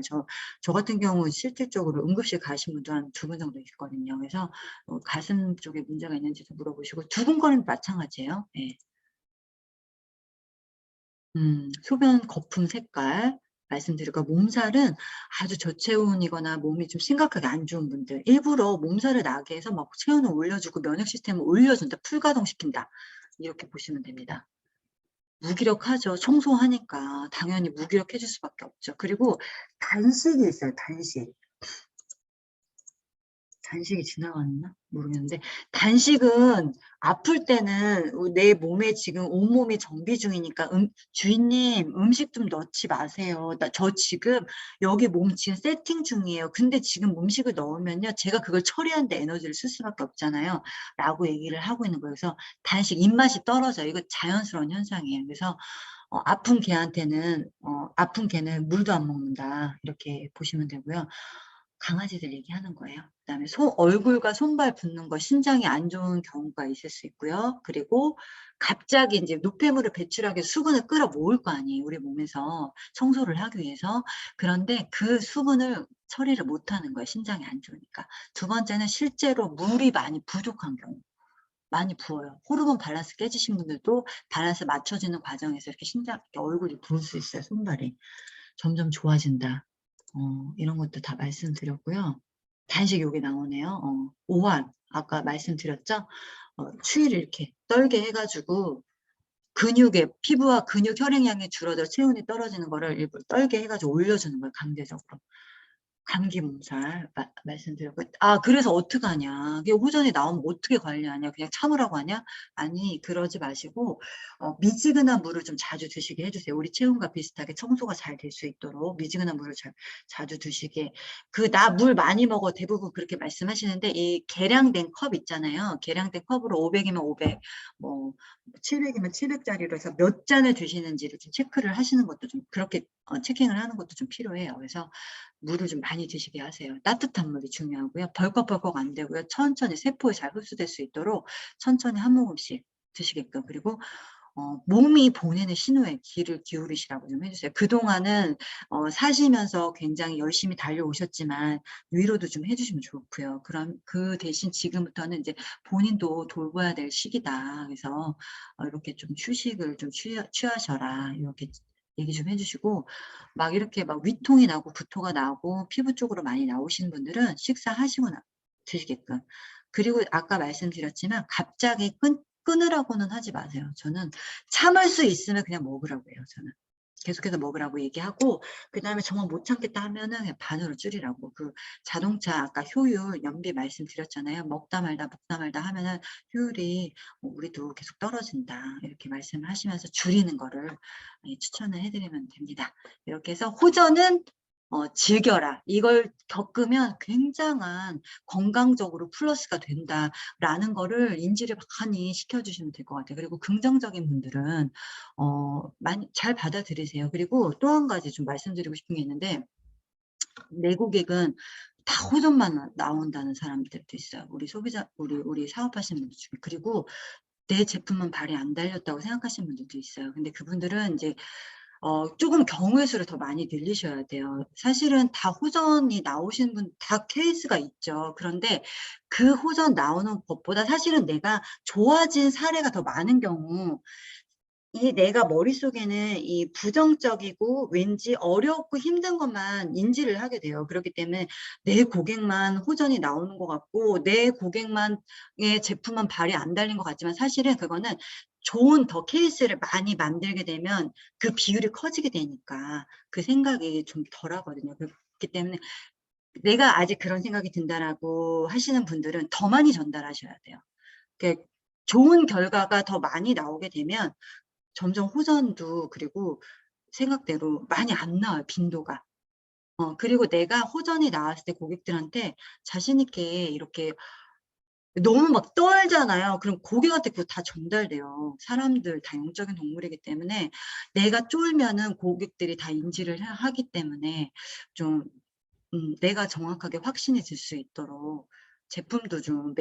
저 같은 경우 실질적으로 응급실 가신 분도 한 2분 정도 있거든요. 그래서 가슴 쪽에 문제가 있는지도 물어보시고 두근거리면 마찬가지예요. 예. 소변 거품 색깔 말씀드리고 몸살은 아주 저체온이거나 몸이 좀 심각하게 안 좋은 분들 일부러 몸살을 나게 해서 막 체온을 올려주고 면역 시스템을 올려준다. 풀가동시킨다. 이렇게 보시면 됩니다. 무기력하죠. 청소하니까 당연히 무기력해질 수밖에 없죠. 그리고 단식이 있어요. 단식이 지나갔나? 모르겠는데 단식은 아플 때는 내 몸에 지금 온몸이 정비 중이니까 주인님 음식 좀 넣지 마세요. 저 지금 여기 몸 지금 세팅 중이에요. 근데 지금 음식을 넣으면요. 제가 그걸 처리하는데 에너지를 쓸 수밖에 없잖아요. 라고 얘기를 하고 있는 거예요. 그래서 단식 입맛이 떨어져요. 이거 자연스러운 현상이에요. 그래서 아픈 개는 물도 안 먹는다. 이렇게 보시면 되고요. 강아지들 얘기하는 거예요. 그다음에 얼굴과 손발 붓는 거 신장이 안 좋은 경우가 있을 수 있고요. 그리고 갑자기 이제 노폐물을 배출하기 위해서 수분을 끌어모을 거 아니에요. 우리 몸에서 청소를 하기 위해서. 그런데 그 수분을 처리를 못하는 거예요. 신장이 안 좋으니까. 두 번째는 실제로 물이 많이 부족한 경우. 많이 부어요. 호르몬 밸런스 깨지신 분들도 밸런스 맞춰지는 과정에서 이렇게 이렇게 얼굴이 부을 수 있어요. 손발이. 점점 좋아진다. 이런 것도 다 말씀드렸고요. 단식 여기 나오네요. 오한 아까 말씀드렸죠. 추위를 이렇게 떨게 해가지고 근육에 피부와 근육 혈액량이 줄어들어 체온이 떨어지는 거를 일부러 떨게 해가지고 올려주는 거예요. 강제적으로. 감기 몸살 말씀드렸고, 그래서 어떡하냐, 이게 호전이 나오면 어떻게 관리하냐, 그냥 참으라고 하냐? 아니, 그러지 마시고 미지근한 물을 좀 자주 드시게 해주세요. 우리 체온과 비슷하게 청소가 잘 될 수 있도록 미지근한 물을 자주 드시게. 나 물 많이 먹어, 대부분 그렇게 말씀하시는데, 이 계량된 컵 있잖아요. 계량된 컵으로 500이면 500, 뭐 700이면 700짜리로 해서 몇 잔을 드시는지를 좀 체크를 하시는 것도 좀 그렇게 체킹을 하는 것도 좀 필요해요. 그래서 물을 좀 많이 드시게 하세요. 따뜻한 물이 중요하고요. 벌컥벌컥 안 되고요. 천천히 세포에 잘 흡수될 수 있도록 천천히 한 모금씩 드시게끔. 그리고 몸이 보내는 신호에 귀를 기울이시라고 좀 해주세요. 그동안은 사시면서 굉장히 열심히 달려오셨지만 위로도 좀 해주시면 좋고요. 그럼 그 대신 지금부터는 이제 본인도 돌봐야 될 시기다. 그래서 이렇게 좀 휴식을 좀 취하셔라. 이렇게 얘기 좀 해주시고, 막 이렇게 막 위통이 나고 구토가 나고 피부 쪽으로 많이 나오시는 분들은 식사하시고 드시게끔. 그리고 아까 말씀드렸지만 갑자기 끊으라고는 하지 마세요. 저는 참을 수 있으면 그냥 먹으라고 해요. 저는 계속해서 먹으라고 얘기하고, 그 다음에 정말 못 참겠다 하면은 그냥 반으로 줄이라고. 그 자동차 아까 효율 연비 말씀드렸잖아요. 먹다 말다 하면은 효율이 우리도 계속 떨어진다, 이렇게 말씀을 하시면서 줄이는 거를 추천을 해드리면 됩니다. 이렇게 해서 호전은 즐겨라. 이걸 겪으면 굉장한 건강적으로 플러스가 된다라는 거를 인지를 많이 시켜주시면 될 것 같아요. 그리고 긍정적인 분들은 많이 잘 받아들이세요. 그리고 또 한 가지 좀 말씀드리고 싶은 게 있는데, 내 고객은 다 호전만 나온다는 사람들도 있어요. 우리 소비자, 우리 사업하시는 분들 중에. 그리고 내 제품은 발이 안 달렸다고 생각하시는 분들도 있어요. 근데 그분들은 이제 조금 경우의 수를 더 많이 늘리셔야 돼요. 사실은 다 호전이 나오시는 분 다 케이스가 있죠. 그런데 그 호전 나오는 것보다 사실은 내가 좋아진 사례가 더 많은 경우, 이 내가 머릿속에는 이 부정적이고 왠지 어렵고 힘든 것만 인지를 하게 돼요. 그렇기 때문에 내 고객만 호전이 나오는 것 같고 내 고객만의 제품만 발이 안 달린 것 같지만, 사실은 그거는 좋은 더 케이스를 많이 만들게 되면 그 비율이 커지게 되니까 그 생각이 좀 덜 하거든요. 그렇기 때문에 내가 아직 그런 생각이 든다라고 하시는 분들은 더 많이 전달하셔야 돼요. 좋은 결과가 더 많이 나오게 되면 점점 호전도, 그리고 생각대로 많이 안 나와요, 빈도가. 그리고 내가 호전이 나왔을 때 고객들한테 자신 있게 이렇게 너무 막 떨잖아요. 그럼 고객한테 그거 다 전달돼요. 사람들 다 영적인 동물이기 때문에 내가 쫄면은 고객들이 다 인지를 하기 때문에 좀 내가 정확하게 확신이 들 수 있도록 제품도 좀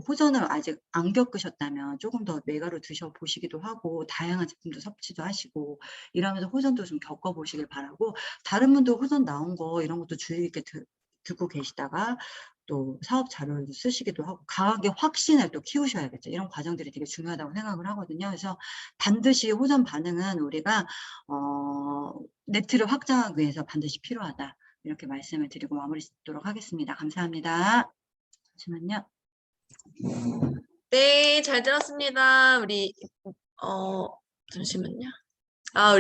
호전을 아직 안 겪으셨다면 조금 더 메가로 드셔보시기도 하고, 다양한 제품도 섭취도 하시고 이러면서 호전도 좀 겪어보시길 바라고, 다른 분도 호전 나온 거 이런 것도 주의 깊게 듣고 계시다가 또 사업 자료를 쓰시기도 하고 강하게 확신을 또 키우셔야겠죠. 이런 과정들이 되게 중요하다고 생각을 하거든요. 그래서 반드시 호전 반응은 우리가 네트를 확장하기 위해서 반드시 필요하다. 이렇게 말씀을 드리고 마무리 짓도록 하겠습니다. 감사합니다. 잠시만요. 네, 잘 들었습니다. 우리 잠시만요.